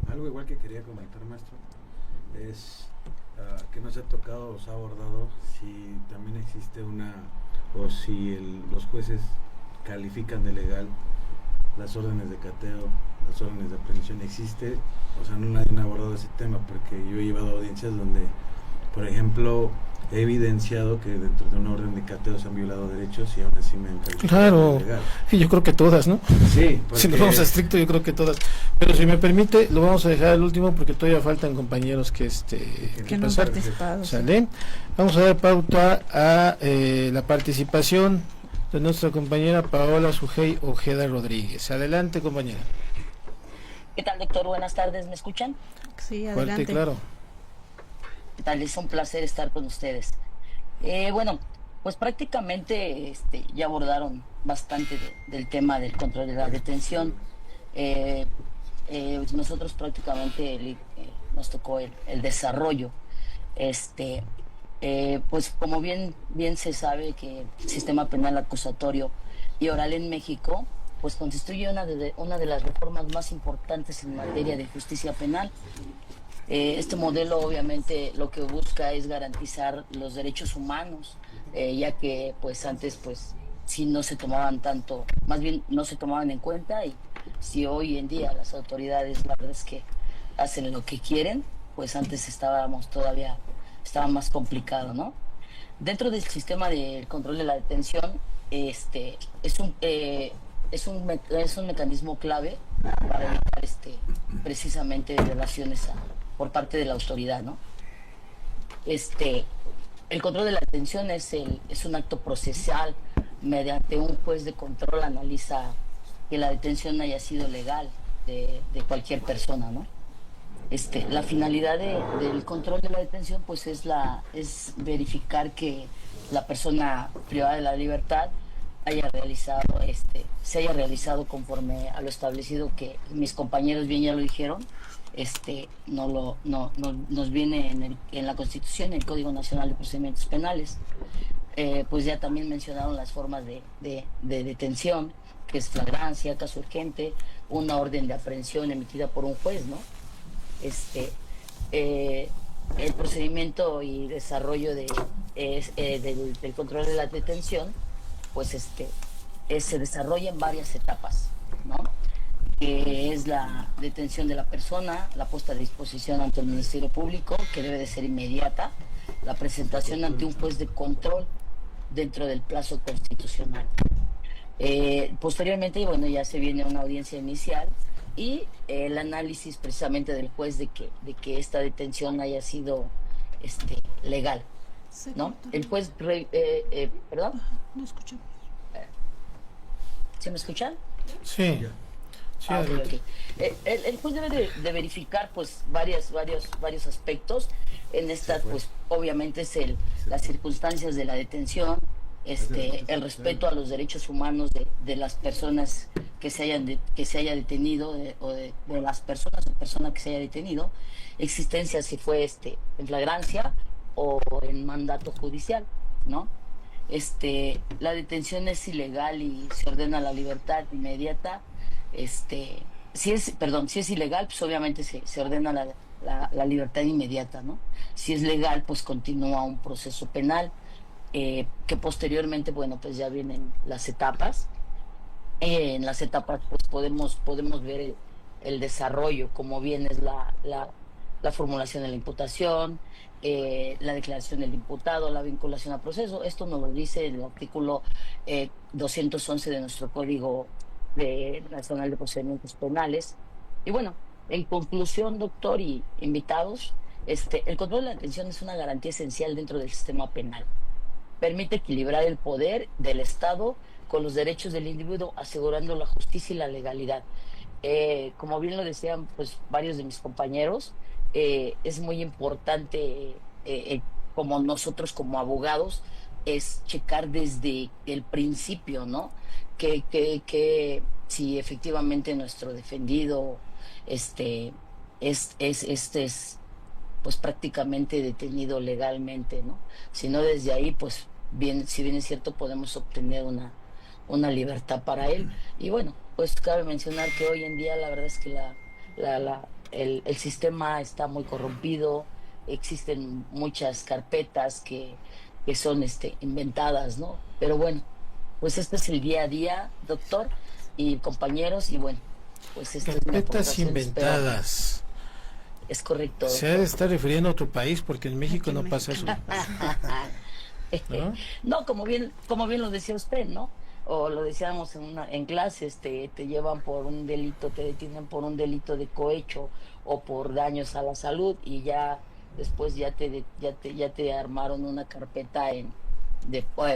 Speaker 4: Algo igual que quería comentar, maestro, es que nos ha tocado, os ha abordado si también existe o si los jueces califican de legal las órdenes de cateo, las órdenes de aprehensión existe, o sea, no nadie ha abordado ese tema, porque yo he llevado audiencias donde, por ejemplo, he evidenciado que dentro de una orden de cateo se han violado derechos y aún así me han calificado
Speaker 5: Claro,
Speaker 4: de ilegal.
Speaker 5: y yo creo que todas, ¿no?
Speaker 4: Sí,
Speaker 5: Si nos vamos a estricto, yo creo que todas. Pero si me permite, lo vamos a dejar al último porque todavía faltan compañeros que
Speaker 3: no han participado.
Speaker 5: ¿Sale? Vamos a dar pauta a la participación de nuestra compañera Paola Sujei Ojeda Rodríguez. Adelante, compañera.
Speaker 14: ¿Qué tal, doctor? Buenas tardes, ¿me escuchan?
Speaker 3: Sí,
Speaker 5: adelante. Fuerte y claro.
Speaker 14: ¿Qué tal? Es un placer estar con ustedes. Bueno, pues prácticamente ya abordaron bastante del tema del control de la detención. Nosotros prácticamente nos tocó el desarrollo. Pues como bien se sabe que el sistema penal acusatorio y oral en México pues constituye una de las reformas más importantes en materia de justicia penal. Este modelo obviamente lo que busca es garantizar los derechos humanos, ya que pues antes pues sí no se tomaban tanto, más bien no se tomaban en cuenta, y si hoy en día las autoridades la verdad es que hacen lo que quieren, pues antes estaba más complicado, ¿no? Dentro del sistema de control de la detención, es un mecanismo clave para evitar precisamente violaciones por parte de la autoridad, ¿no? El control de la detención es un acto procesal. Mediante un juez de control analiza que la detención haya sido legal de cualquier persona, ¿no? La finalidad del control de la detención pues es verificar que la persona privada de la libertad se haya realizado conforme a lo establecido, que mis compañeros bien ya lo dijeron, nos viene en la Constitución, en el Código Nacional de Procedimientos Penales. Pues ya también mencionaron las formas de detención, que es flagrancia, caso urgente, una orden de aprehensión emitida por un juez, ¿no? El procedimiento y desarrollo del control de la detención pues se desarrolla en varias etapas, ¿no? Que es la detención de la persona, la puesta a disposición ante el Ministerio Público, que debe de ser inmediata, la presentación ante un juez de control dentro del plazo constitucional. Posteriormente, bueno, ya se viene una audiencia inicial y el análisis precisamente del juez de que esta detención haya sido legal, ¿no? El juez, perdón.
Speaker 3: No escuchamos.
Speaker 14: ¿Se me escuchan?
Speaker 5: Sí.
Speaker 14: Okay. El juez debe de verificar pues varios aspectos. En esta pues obviamente es las circunstancias de la detención, el respeto a los derechos humanos de las personas que se haya detenido, o de las personas o persona que se haya detenido, existencia si fue en flagrancia o en mandato judicial, ¿no? La detención es ilegal y se ordena la libertad inmediata. Si es ilegal, pues obviamente se ordena la libertad inmediata, ¿no? Si es legal, pues continúa un proceso penal, que posteriormente, bueno, pues ya vienen las etapas. En las etapas, pues podemos ver el desarrollo, como bien es la formulación de la imputación, la declaración del imputado, la vinculación a proceso. Esto nos lo dice el artículo 211 de nuestro Código Nacional de Procedimientos Penales. Y bueno, en conclusión, doctor y invitados, el control de la detención es una garantía esencial dentro del sistema penal. Permite equilibrar el poder del Estado con los derechos del individuo, asegurando la justicia y la legalidad. Como bien lo decían pues varios de mis compañeros, es muy importante, como nosotros como abogados, es checar desde el principio, ¿no? Que si efectivamente nuestro defendido es pues prácticamente detenido legalmente, ¿no? Si no, desde ahí pues si bien es cierto, podemos obtener una libertad para él. Y bueno, pues cabe mencionar que hoy en día la verdad es que el sistema está muy corrompido, existen muchas carpetas que son inventadas, ¿no? Pero bueno, pues este es el día a día, doctor. y compañeros, y bueno, pues esta es mi
Speaker 5: Carpetas
Speaker 14: aportación,
Speaker 5: inventadas.
Speaker 14: Es correcto.
Speaker 5: Se ha de estar refiriendo a otro país, porque en México no pasa eso.
Speaker 14: ¿No? No, como bien lo decía usted, ¿no? O lo decíamos en clases, te llevan por un delito, te detienen por un delito de cohecho o por daños a la salud, y ya después ya te armaron una carpeta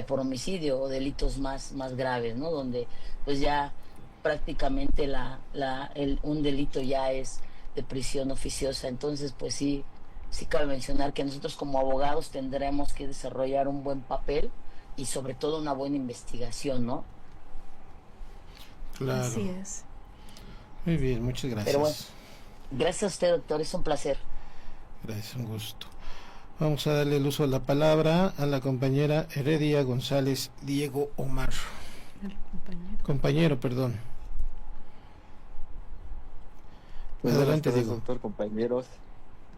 Speaker 14: por homicidio o delitos más graves, ¿no? Donde pues ya prácticamente un delito ya es de prisión oficiosa. Entonces pues sí cabe mencionar que nosotros como abogados tendremos que desarrollar un buen papel y sobre todo una buena investigación, ¿no?
Speaker 5: Claro.
Speaker 3: Así es.
Speaker 5: Muy bien, muchas gracias.
Speaker 14: Pero bueno, gracias a usted, doctor, es un placer.
Speaker 5: Gracias, un gusto. Vamos a darle el uso de la palabra a la compañera Heredia González Diego Omar. Compañero, perdón.
Speaker 15: Pues
Speaker 5: adelante,
Speaker 15: buenas tardes,
Speaker 5: Diego.
Speaker 15: doctor, compañeros.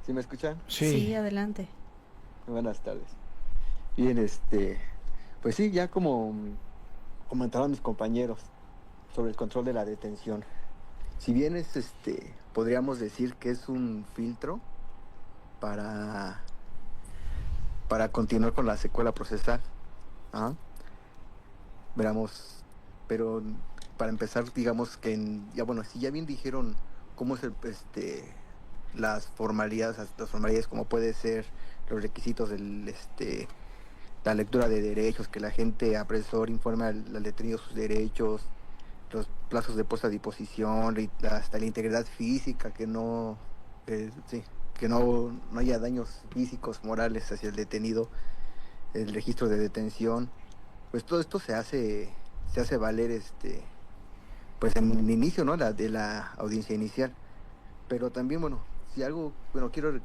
Speaker 15: ¿Sí me escuchan?
Speaker 3: Sí, adelante.
Speaker 15: Buenas tardes. Bien, pues sí, ya como comentaron mis compañeros sobre el control de la detención. Si bien es podríamos decir que es un filtro para continuar con la secuela procesal. ¿Ah? Veramos, pero para empezar, digamos que si ya bien dijeron cómo es las formalidades como puede ser los requisitos del la lectura de derechos, que la gente apresor informe al detenido sus derechos, los plazos de puesta a disposición, hasta la integridad física, que no haya daños físicos, morales hacia el detenido, el registro de detención. Pues todo esto se hace valer pues en el inicio, ¿no? de la audiencia inicial. Pero también, quiero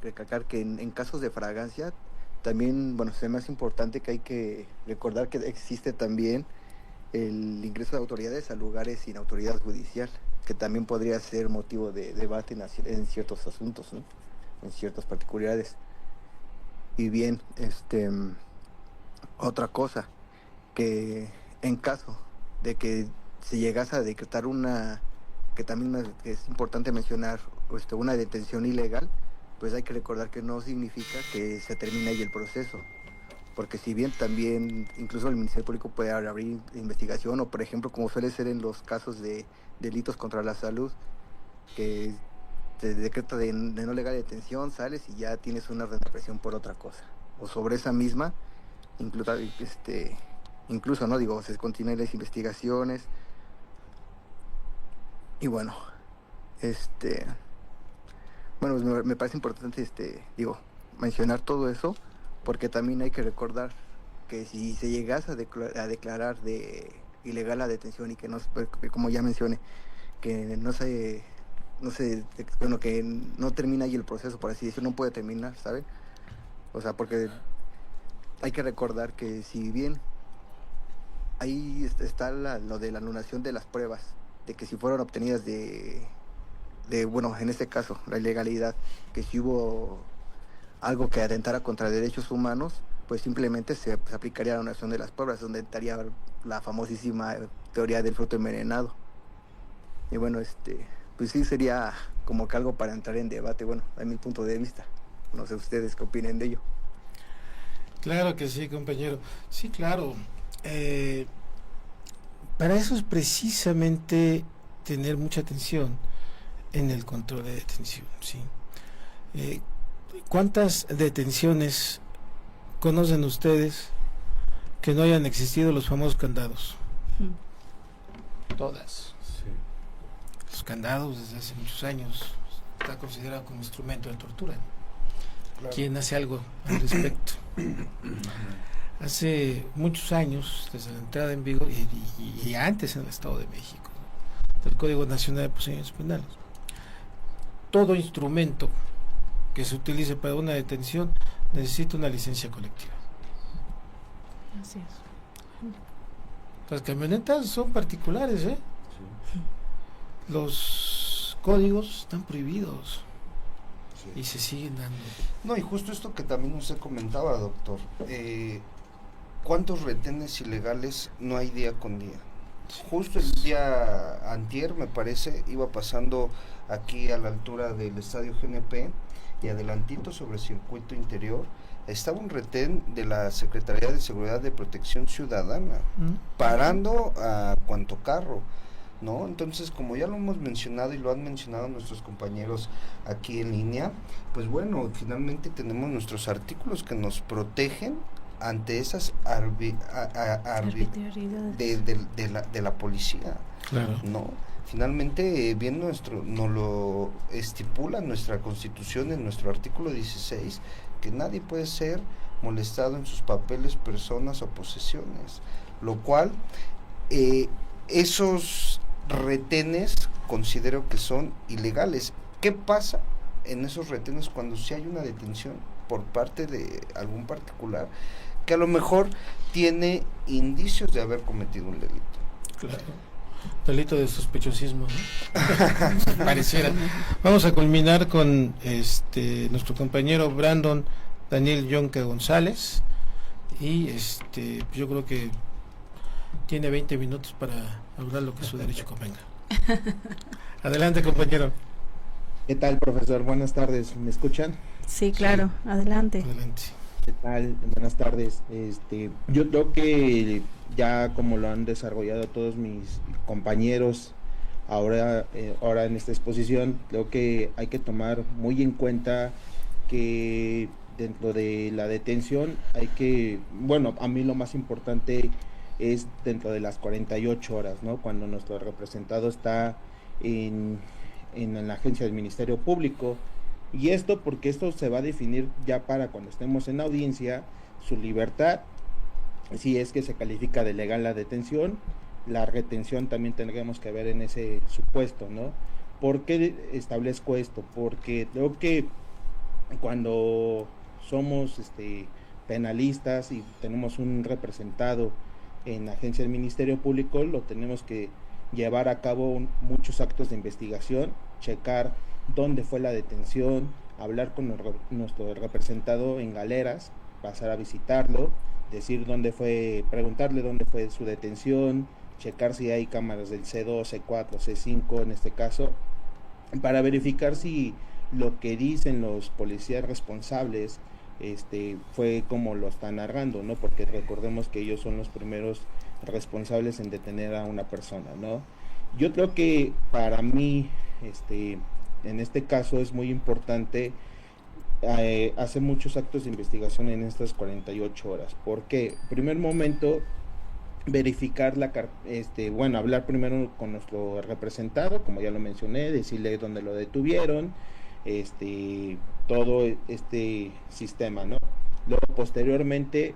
Speaker 15: recalcar que en casos de fragancia también, es más importante que hay que recordar que existe también el ingreso de autoridades a lugares sin autoridad judicial, que también podría ser motivo de debate en ciertos asuntos, ¿no? En ciertas particularidades. Y bien, otra cosa, que en caso de que se llegase a decretar que también es importante mencionar, una detención ilegal, pues hay que recordar que no significa que se termine ahí el proceso, porque si bien también incluso el Ministerio Público puede abrir investigación, o por ejemplo como suele ser en los casos de delitos contra la salud, que se decreta de no legal detención, sales y ya tienes una orden de presión por otra cosa, o sobre esa misma incluso no digo, se continúan las investigaciones. Y me parece importante mencionar todo eso, porque también hay que recordar que si se llegase a declarar de ilegal la detención y que no, como ya mencioné, que que no termina ahí el proceso, por así decirlo, no puede terminar, ¿saben? O sea, porque hay que recordar que si bien ahí está lo de la anulación de las pruebas, de que si fueron obtenidas en este caso, la ilegalidad, que si hubo algo que atentara contra derechos humanos, pues simplemente se aplicaría la anulación de las pruebas, donde estaría la famosísima teoría del fruto envenenado. Y pues sí sería como que algo para entrar en debate, a mi punto de vista. No sé ustedes qué opinen de ello.
Speaker 5: Claro que sí, compañero. Sí, claro. Para eso es precisamente tener mucha atención en el control de detención, ¿sí? ¿Cuántas detenciones conocen ustedes que no hayan existido los famosos candados? Todas.
Speaker 4: Sí.
Speaker 5: Los candados desde hace muchos años está considerado como instrumento de tortura. Claro. ¿Quién hace algo al respecto? Hace muchos años, desde la entrada en vigor y antes en el Estado de México, del Código Nacional de Procedimientos Penales, todo instrumento que se utilice para una detención necesita una licencia colectiva.
Speaker 3: Así es.
Speaker 5: Las camionetas son particulares, ¿eh? Sí. Los códigos están prohibidos. Sí. Y se siguen dando.
Speaker 6: No, y justo esto que también usted comentaba, doctor, ¿cuántos retenes ilegales no hay día con día? justo el día antier, me parece, iba pasando aquí a la altura del estadio GNP y adelantito sobre el circuito interior estaba un retén de la Secretaría de Seguridad de Protección Ciudadana parando a cuanto carro, ¿no? Entonces, como ya lo hemos mencionado y lo han mencionado nuestros compañeros aquí en línea, pues bueno, finalmente tenemos nuestros artículos que nos protegen ante esas de la policía,
Speaker 5: claro,
Speaker 6: ¿no? Finalmente, bien nos lo estipula nuestra Constitución en nuestro artículo 16, que nadie puede ser molestado en sus papeles, personas o posesiones, lo cual esos retenes considero que son ilegales. ¿Qué pasa en esos retenes cuando sí hay una detención por parte de algún particular que a lo mejor tiene indicios de haber cometido un delito?
Speaker 5: Claro. Delito de sospechosismo, ¿no? Pareciera. Vamos a culminar con nuestro compañero Brandon Daniel Yonke González y yo creo que tiene 20 minutos para hablar lo que su derecho convenga. Adelante, compañero.
Speaker 16: ¿Qué tal, profesor? Buenas tardes, ¿me escuchan?
Speaker 3: Sí, claro, sí. Adelante.
Speaker 16: ¿Qué tal? Buenas tardes. Yo creo que ya como lo han desarrollado todos mis compañeros ahora en esta exposición, creo que hay que tomar muy en cuenta que dentro de la detención a mí lo más importante es dentro de las 48 horas, ¿no? Cuando nuestro representado está en la agencia del Ministerio Público. Y esto porque esto se va a definir ya para cuando estemos en audiencia, su libertad, si es que se califica de legal la detención, la retención también tendríamos que ver en ese supuesto, ¿no? ¿Por qué establezco esto? Porque creo que cuando somos penalistas y tenemos un representado en la agencia del Ministerio Público, lo tenemos que llevar a cabo muchos actos de investigación, checar dónde fue la detención, hablar con nuestro representado en galeras, pasar a visitarlo, preguntarle dónde fue su detención, checar si hay cámaras del C2, C4, C5 en este caso, para verificar si lo que dicen los policías responsables fue como lo están narrando, ¿no? Porque recordemos que ellos son los primeros responsables en detener a una persona, ¿no? Yo creo que para mí, en este caso es muy importante hacer muchos actos de investigación en estas 48 horas. Porque, primer momento, verificar hablar primero con nuestro representado, como ya lo mencioné, decirle dónde lo detuvieron, todo este sistema, ¿no? Luego, posteriormente,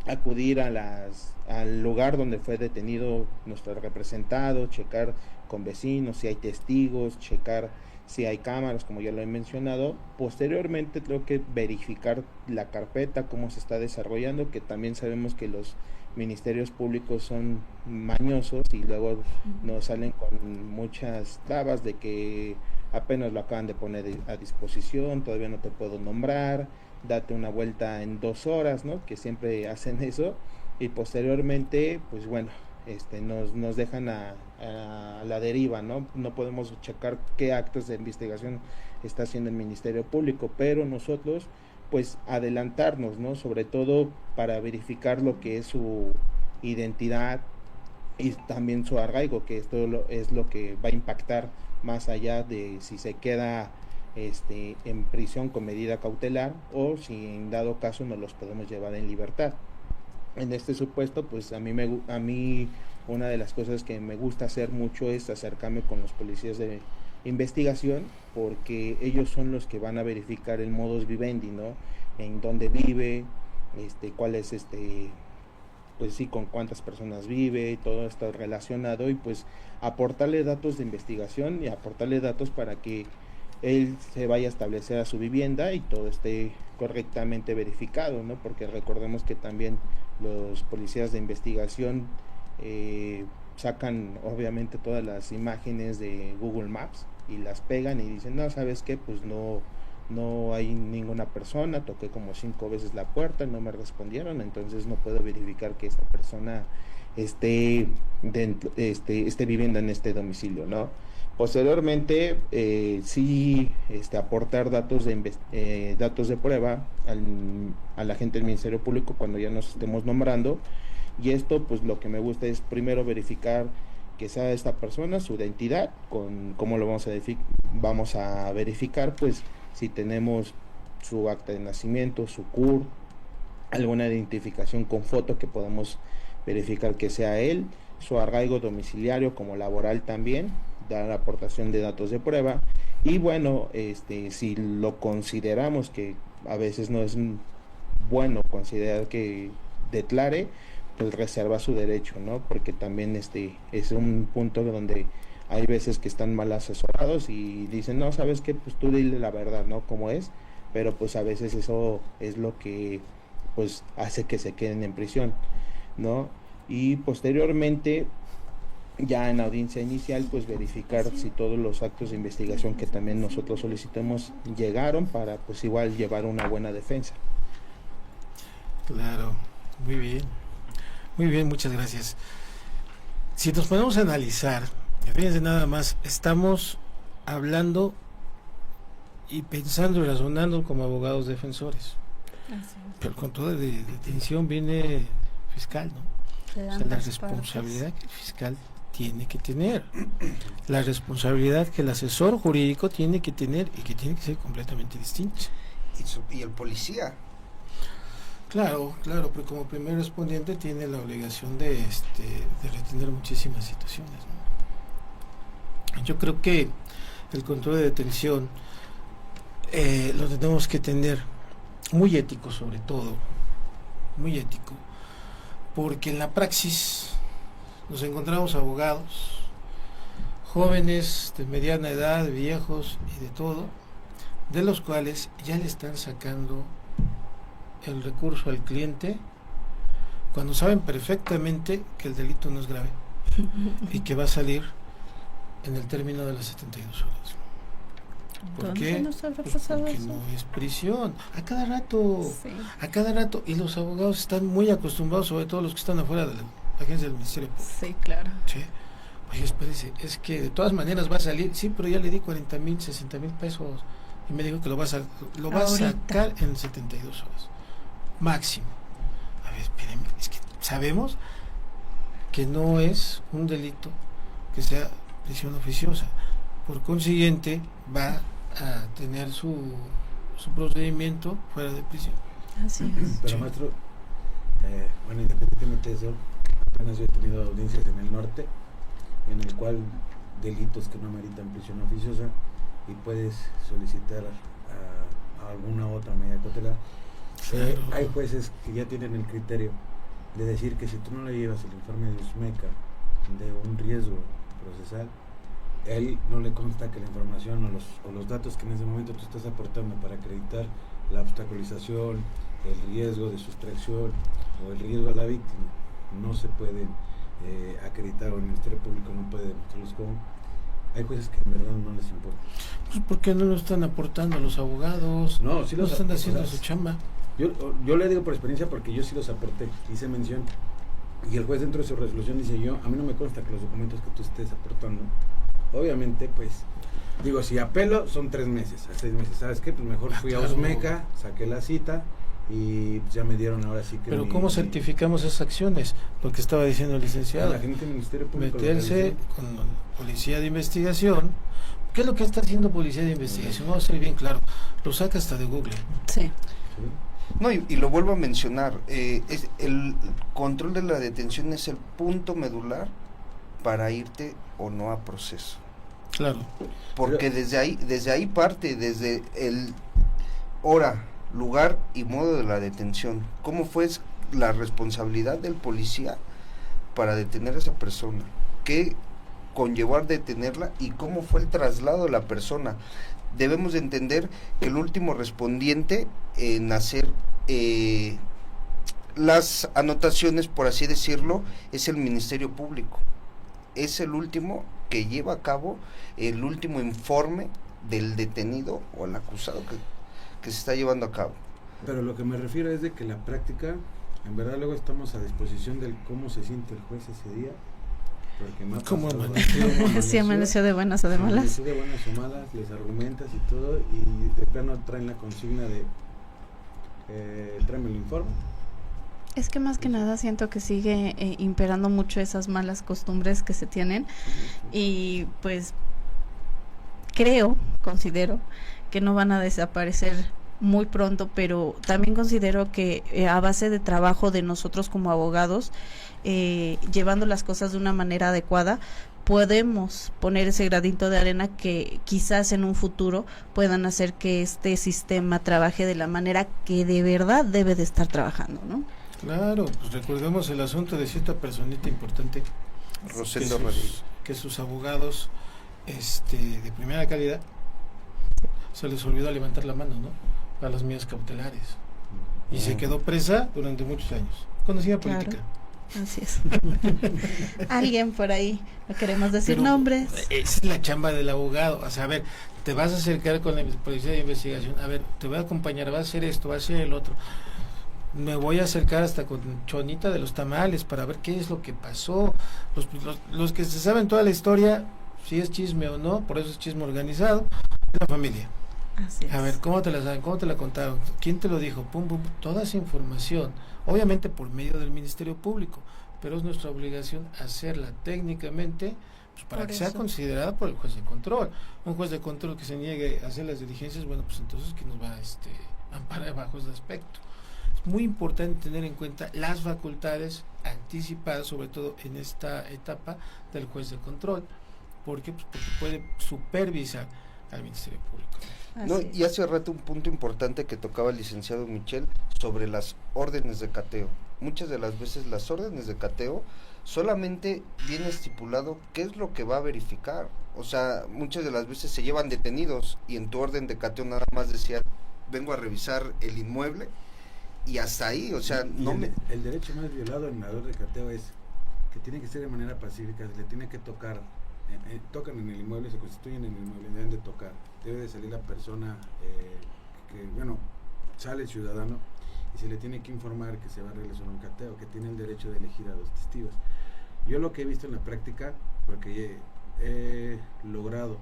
Speaker 16: acudir al lugar donde fue detenido nuestro representado, checar con vecinos si hay testigos, checar si hay cámaras, como ya lo he mencionado. Posteriormente creo que verificar la carpeta, cómo se está desarrollando, que también sabemos que los ministerios públicos son mañosos y luego nos salen con muchas trabas de que apenas lo acaban de poner a disposición, todavía no te puedo nombrar, date una vuelta en 2 horas, ¿no? Que siempre hacen eso, y posteriormente, pues bueno, nos dejan a la deriva, ¿no? No podemos checar qué actos de investigación está haciendo el Ministerio Público, pero nosotros, pues adelantarnos, ¿no? Sobre todo para verificar lo que es su identidad y también su arraigo, que esto es lo que va a impactar más allá de si se queda en prisión con medida cautelar o si en dado caso nos los podemos llevar en libertad. En este supuesto, pues a mí una de las cosas que me gusta hacer mucho es acercarme con los policías de investigación, porque ellos son los que van a verificar el modus vivendi, ¿no? En dónde vive, cuál es pues sí, con cuántas personas vive y todo esto relacionado, y pues aportarle datos de investigación y aportarle datos para que él se vaya a establecer a su vivienda y todo esté correctamente verificado, ¿no? Porque recordemos que también los policías de investigación sacan obviamente todas las imágenes de Google Maps y las pegan y dicen, no, ¿sabes qué? Pues no no hay ninguna persona, toqué como 5 veces la puerta, no me respondieron, entonces no puedo verificar que esta persona esté viviendo en este domicilio, ¿no? Posteriormente, sí, aportar datos de prueba al agente del Ministerio Público cuando ya nos estemos nombrando, y esto, pues lo que me gusta es primero verificar que sea esta persona, su identidad, ¿cómo lo vamos a verificar? Pues si tenemos su acta de nacimiento, su CUR, alguna identificación con foto que podamos verificar que sea él, su arraigo domiciliario como laboral también, dar la aportación de datos de prueba, y bueno, si lo consideramos que a veces no es bueno considerar que declare, pues reserva su derecho, ¿no? Porque también es un punto donde hay veces que están mal asesorados y dicen, no, ¿sabes qué? Pues tú dile la verdad, ¿no? Como es, pero pues a veces eso es lo que pues hace que se queden en prisión, ¿no? Y posteriormente, ya en la audiencia inicial, pues verificar si todos los actos de investigación que también nosotros solicitamos llegaron para pues igual llevar una buena defensa.
Speaker 5: Claro, muy bien. Muy bien, muchas gracias. Si nos ponemos a analizar, fíjense nada más, estamos hablando y pensando y razonando como abogados defensores. Pero el control de detención viene fiscal, ¿no? O sea, la responsabilidad que el fiscal tiene que tener, la responsabilidad que el asesor jurídico tiene que tener y que tiene que ser completamente distinta.
Speaker 6: Y el policía.
Speaker 5: Claro, pero como primer respondiente tiene la obligación de retener muchísimas situaciones, ¿no? Yo creo que el control de detención lo tenemos que tener muy ético, sobre todo, muy ético, porque en la praxis nos encontramos abogados, jóvenes de mediana edad, viejos y de todo, de los cuales ya le están sacando el recurso al cliente cuando saben perfectamente que el delito no es grave y que va a salir en el término de las 72 horas. ¿Por qué?
Speaker 3: ¿Nos habrá
Speaker 5: Pues
Speaker 3: pasado
Speaker 5: porque
Speaker 3: eso?
Speaker 5: no es prisión. A cada rato, y los abogados están muy acostumbrados, sobre todo los que están afuera de la agencia del Ministerio Público.
Speaker 3: Sí, claro.
Speaker 5: Sí. Oye, espérese, es que de todas maneras va a salir, sí, pero ya le di 40,000, 60,000 pesos y me dijo que lo va a sacar en 72 horas. Máximo. A ver, espérenme, es que sabemos que no es un delito que sea prisión oficiosa. Por consiguiente, va a tener su procedimiento fuera de prisión.
Speaker 3: Así es.
Speaker 4: Pero maestro, bueno, independientemente de eso, apenas yo he tenido audiencias en el norte, en el cual delitos que no ameritan prisión oficiosa y puedes solicitar a alguna otra medida cautelar. Hay jueces que ya tienen el criterio de decir que si tú no le llevas el informe de USMECA de un riesgo procesal, él no le consta que la información o los datos que en ese momento tú estás aportando para acreditar la obstaculización, el riesgo de sustracción o el riesgo a la víctima no se pueden acreditar, o el Ministerio Público no puede demostrarlos como. Hay jueces que en verdad no les importa.
Speaker 5: Pues porque no lo están aportando los abogados,
Speaker 4: no
Speaker 5: están haciendo su chamba.
Speaker 4: Yo le digo por experiencia porque yo sí los aporté, hice mención, y el juez dentro de su resolución dice, a mí no me consta que los documentos que tú estés aportando, obviamente pues, digo, si apelo son 3 meses, a 6 meses, ¿sabes qué? Pues mejor fui a USMECA, saqué la cita y ya me dieron ahora sí que...
Speaker 5: Pero ¿cómo certificamos esas acciones? Lo que estaba diciendo el licenciado.
Speaker 4: La gente del Ministerio Público
Speaker 5: meterse con policía de investigación. ¿Qué es lo que está haciendo policía de investigación? Vamos a ser bien claro, lo saca hasta de Google.
Speaker 3: Sí.
Speaker 6: No, y lo vuelvo a mencionar, el control de la detención es el punto medular para irte o no a proceso.
Speaker 5: Claro.
Speaker 6: Porque desde ahí parte, desde el hora, lugar y modo de la detención. ¿Cómo fue la responsabilidad del policía para detener a esa persona? ¿Qué conllevó a detenerla y cómo fue el traslado de la persona? Debemos de entender que el último respondiente en hacer las anotaciones, por así decirlo, es el Ministerio Público. Es el último que lleva a cabo el último informe del detenido o el acusado que se está llevando a cabo.
Speaker 4: Pero lo que me refiero es de que la práctica, en verdad luego estamos a disposición del cómo se siente el juez ese día, porque me ha
Speaker 5: ¿Cómo
Speaker 3: amaneció? Sí, amaneció de buenas o de malas.
Speaker 4: Amaneció de buenas o malas, les argumentas y todo, y de plano traen la consigna de tráeme el informe.
Speaker 3: Es que más que nada siento que sigue imperando mucho esas malas costumbres que se tienen, y pues considero que no van a desaparecer muy pronto, pero también considero que a base de trabajo de nosotros como abogados, llevando las cosas de una manera adecuada, podemos poner ese granito de arena que quizás en un futuro puedan hacer que este sistema trabaje de la manera que de verdad debe de estar trabajando, ¿no?
Speaker 5: Claro, pues recordemos el asunto de cierta personita importante,
Speaker 6: Rosendo Rodríguez,
Speaker 5: que sus abogados de primera calidad se les olvidó levantar la mano, ¿no?, a las medidas cautelares, y se quedó presa durante muchos años. Conocida política.
Speaker 3: Así es. Alguien por ahí, no queremos decir
Speaker 5: Pero
Speaker 3: nombres.
Speaker 5: Esa es la chamba del abogado. O sea, a ver, te vas a acercar con la policía de investigación, a ver, te voy a acompañar, va a hacer esto, va a hacer el otro. Me voy a acercar hasta con Chonita de los tamales para ver qué es lo que pasó. Los que se saben toda la historia, si es chisme o no, por eso es chisme organizado, es la familia.
Speaker 3: Así es.
Speaker 5: A ver, ¿cómo te la saben? ¿Cómo te la contaron? ¿Quién te lo dijo? Pum, pum, toda esa información, obviamente por medio del Ministerio Público, pero es nuestra obligación hacerla técnicamente, pues, para que sea considerada por el juez de control. Un juez de control que se niegue a hacer las diligencias, bueno, pues entonces que nos va a amparar bajo ese aspecto. Es muy importante tener en cuenta las facultades anticipadas, sobre todo en esta etapa del juez de control, porque puede supervisar al Ministerio Público.
Speaker 6: No, y hace rato un punto importante que tocaba el licenciado Michel sobre las órdenes de cateo. Muchas de las veces las órdenes de cateo solamente viene estipulado qué es lo que va a verificar. O sea, muchas de las veces se llevan detenidos y en tu orden de cateo nada más decía, vengo a revisar el inmueble, y hasta ahí, o sea,
Speaker 4: el derecho más violado en la orden de cateo es que tiene que ser de manera pacífica, se le tiene que tocar, tocan en el inmueble, se constituyen en el inmueble, deben de tocar, debe de salir la persona sale el ciudadano y se le tiene que informar que se va a realizar un cateo, que tiene el derecho de elegir a los testigos. Yo lo que he visto en la práctica, porque he logrado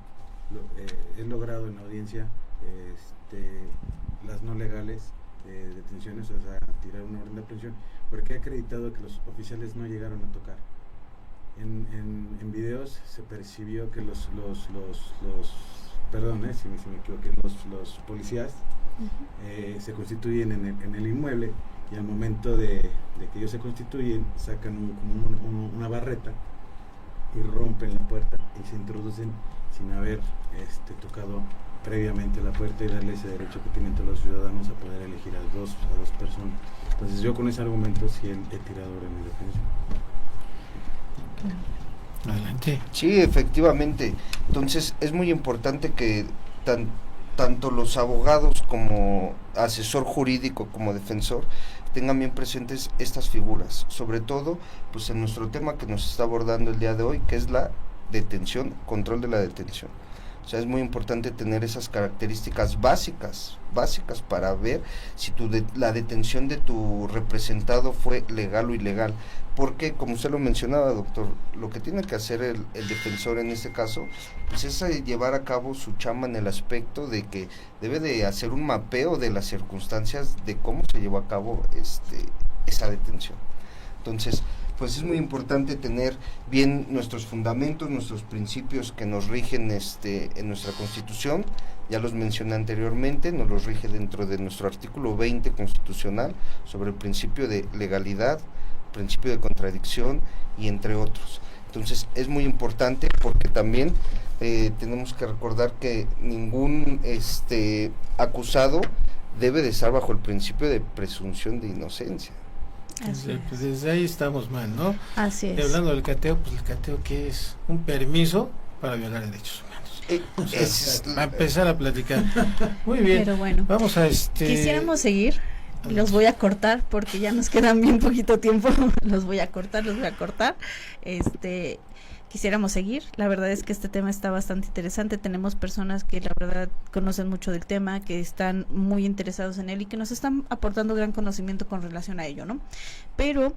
Speaker 4: en la audiencia las no legales detenciones, o sea, tirar una orden de aprehensión, porque he acreditado que los oficiales no llegaron a tocar. En videos se percibió que si me equivoqué, los policías se constituyen en el inmueble, y al momento de que ellos se constituyen sacan una barreta y rompen la puerta y se introducen sin haber tocado previamente la puerta y darle ese derecho que tienen todos los ciudadanos a poder elegir a dos personas. Entonces yo con ese argumento sí he tirado en mi defensa.
Speaker 5: Adelante.
Speaker 6: Sí, efectivamente. Entonces es muy importante que tanto los abogados como asesor jurídico como defensor tengan bien presentes estas figuras, sobre todo pues en nuestro tema que nos está abordando el día de hoy, que es la detención, control de la detención. O sea, es muy importante tener esas características básicas para ver si la detención de tu representado fue legal o ilegal. Porque, como usted lo mencionaba, doctor, lo que tiene que hacer el defensor en este caso, pues es llevar a cabo su chamba en el aspecto de que debe de hacer un mapeo de las circunstancias de cómo se llevó a cabo esa detención. Entonces, pues es muy importante tener bien nuestros fundamentos, nuestros principios que nos rigen en nuestra Constitución. Ya los mencioné anteriormente, nos los rige dentro de nuestro artículo 20 constitucional sobre el principio de legalidad, principio de contradicción y entre otros. Entonces es muy importante porque también tenemos que recordar que ningún acusado debe de estar bajo el principio de presunción de inocencia.
Speaker 5: Pues desde ahí estamos mal, ¿no?
Speaker 3: Así es.
Speaker 5: Y hablando del cateo, pues el cateo, ¿qué es? Un permiso para violar derechos humanos. Va a empezar a platicar. Muy bien.
Speaker 3: Pero bueno,
Speaker 5: vamos a
Speaker 3: quisiéramos seguir. Los voy a cortar porque ya nos quedan bien poquito tiempo. Los voy a cortar. quisiéramos seguir. La verdad es que este tema está bastante interesante. Tenemos personas que la verdad conocen mucho del tema, que están muy interesados en él y que nos están aportando gran conocimiento con relación a ello, ¿no? Pero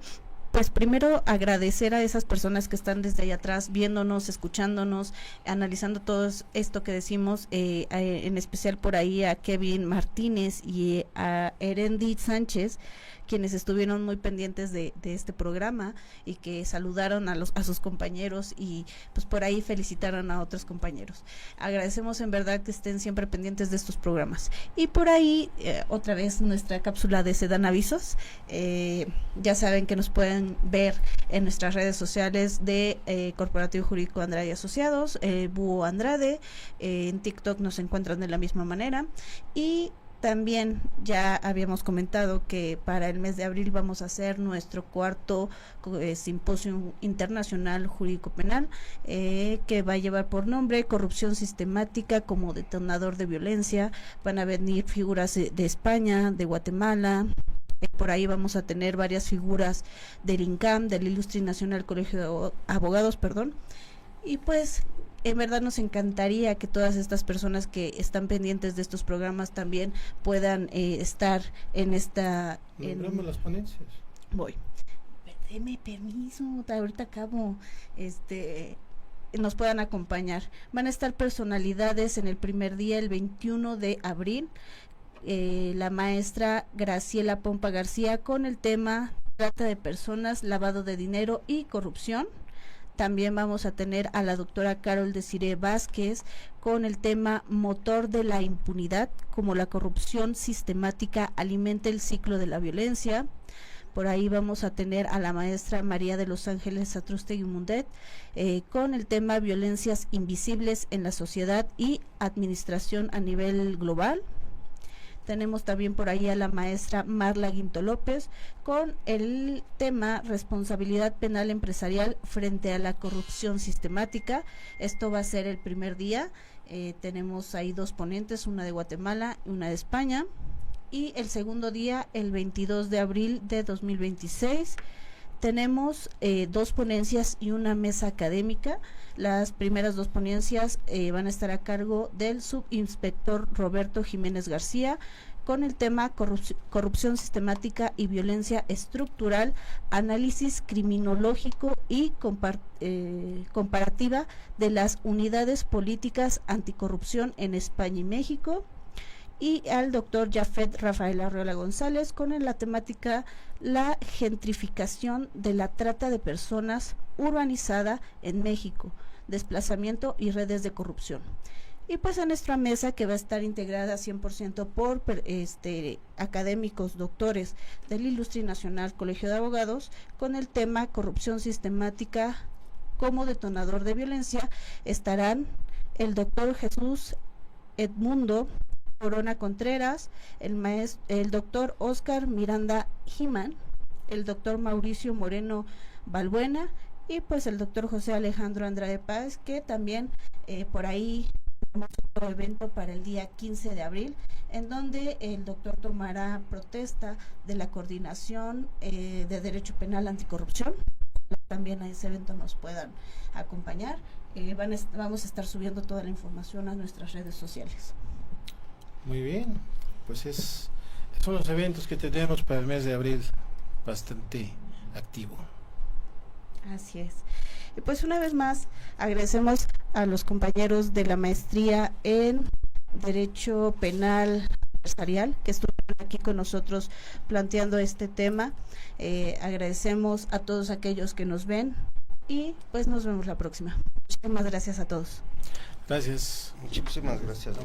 Speaker 3: pues primero agradecer a esas personas que están desde allá atrás viéndonos, escuchándonos, analizando todo esto que decimos, en especial por ahí a Kevin Martínez y a Erendi Sánchez, quienes estuvieron muy pendientes de este programa y que saludaron a sus compañeros y pues por ahí felicitaron a otros compañeros. Agradecemos en verdad que estén siempre pendientes de estos programas. Y por ahí, otra vez nuestra cápsula de Se Dan Avisos. Ya saben que nos pueden ver en nuestras redes sociales de Corporativo Jurídico Andrade y Asociados, Búho Andrade, en TikTok nos encuentran de la misma manera, y también ya habíamos comentado que para el mes de abril vamos a hacer nuestro cuarto simposio internacional jurídico penal, que va a llevar por nombre Corrupción sistemática como detonador de violencia. Van a venir figuras de España, de Guatemala. Por ahí vamos a tener varias figuras del INCAM, del Ilustre Nacional Colegio de Abogados, y pues en verdad nos encantaría que todas estas personas que están pendientes de estos programas también puedan estar en esta...
Speaker 5: Nombramos las ponencias.
Speaker 3: Voy. Deme permiso, ahorita acabo. Nos puedan acompañar. Van a estar personalidades en el primer día, el 21 de abril. La maestra Graciela Pompa García con el tema trata de personas, lavado de dinero y corrupción. También vamos a tener a la doctora Carol Desiree Vázquez con el tema motor de la impunidad, como la corrupción sistemática alimenta el ciclo de la violencia. Por ahí vamos a tener a la maestra María de los Ángeles Satrústegui Mundet con el tema violencias invisibles en la sociedad y administración a nivel global. Tenemos también por ahí a la maestra Marla Guinto López con el tema responsabilidad penal empresarial frente a la corrupción sistemática. Esto va a ser el primer día. Tenemos ahí dos ponentes, una de Guatemala y una de España. Y el segundo día, el 22 de abril de 2026, tenemos dos ponencias y una mesa académica. Las primeras dos ponencias van a estar a cargo del subinspector Roberto Jiménez García con el tema corrupción sistemática y violencia estructural, análisis criminológico y comparativa de las unidades políticas anticorrupción en España y México. Y al doctor Jafet Rafael Arreola González con la temática la gentrificación de la trata de personas urbanizada en México, desplazamiento y redes de corrupción. Y pues a nuestra mesa, que va a estar integrada 100% por académicos, doctores del Ilustre Nacional Colegio de Abogados, con el tema corrupción sistemática como detonador de violencia, estarán el doctor Jesús Edmundo Corona Contreras, el doctor Oscar Miranda Jimán, el doctor Mauricio Moreno Balbuena y pues el doctor José Alejandro Andrade Páez, que también por ahí tenemos otro evento para el día 15 de abril, en donde el doctor tomará protesta de la Coordinación de Derecho Penal Anticorrupción. También a ese evento nos puedan acompañar. Vamos a estar subiendo toda la información a nuestras redes sociales.
Speaker 5: Muy bien, pues son los eventos que tenemos para el mes de abril, bastante activo.
Speaker 3: Así es. Y pues una vez más agradecemos a los compañeros de la maestría en Derecho Penal Empresarial que estuvieron aquí con nosotros planteando este tema. Agradecemos a todos aquellos que nos ven y pues nos vemos la próxima. Muchísimas gracias a todos.
Speaker 5: Gracias.
Speaker 6: Muchísimas gracias.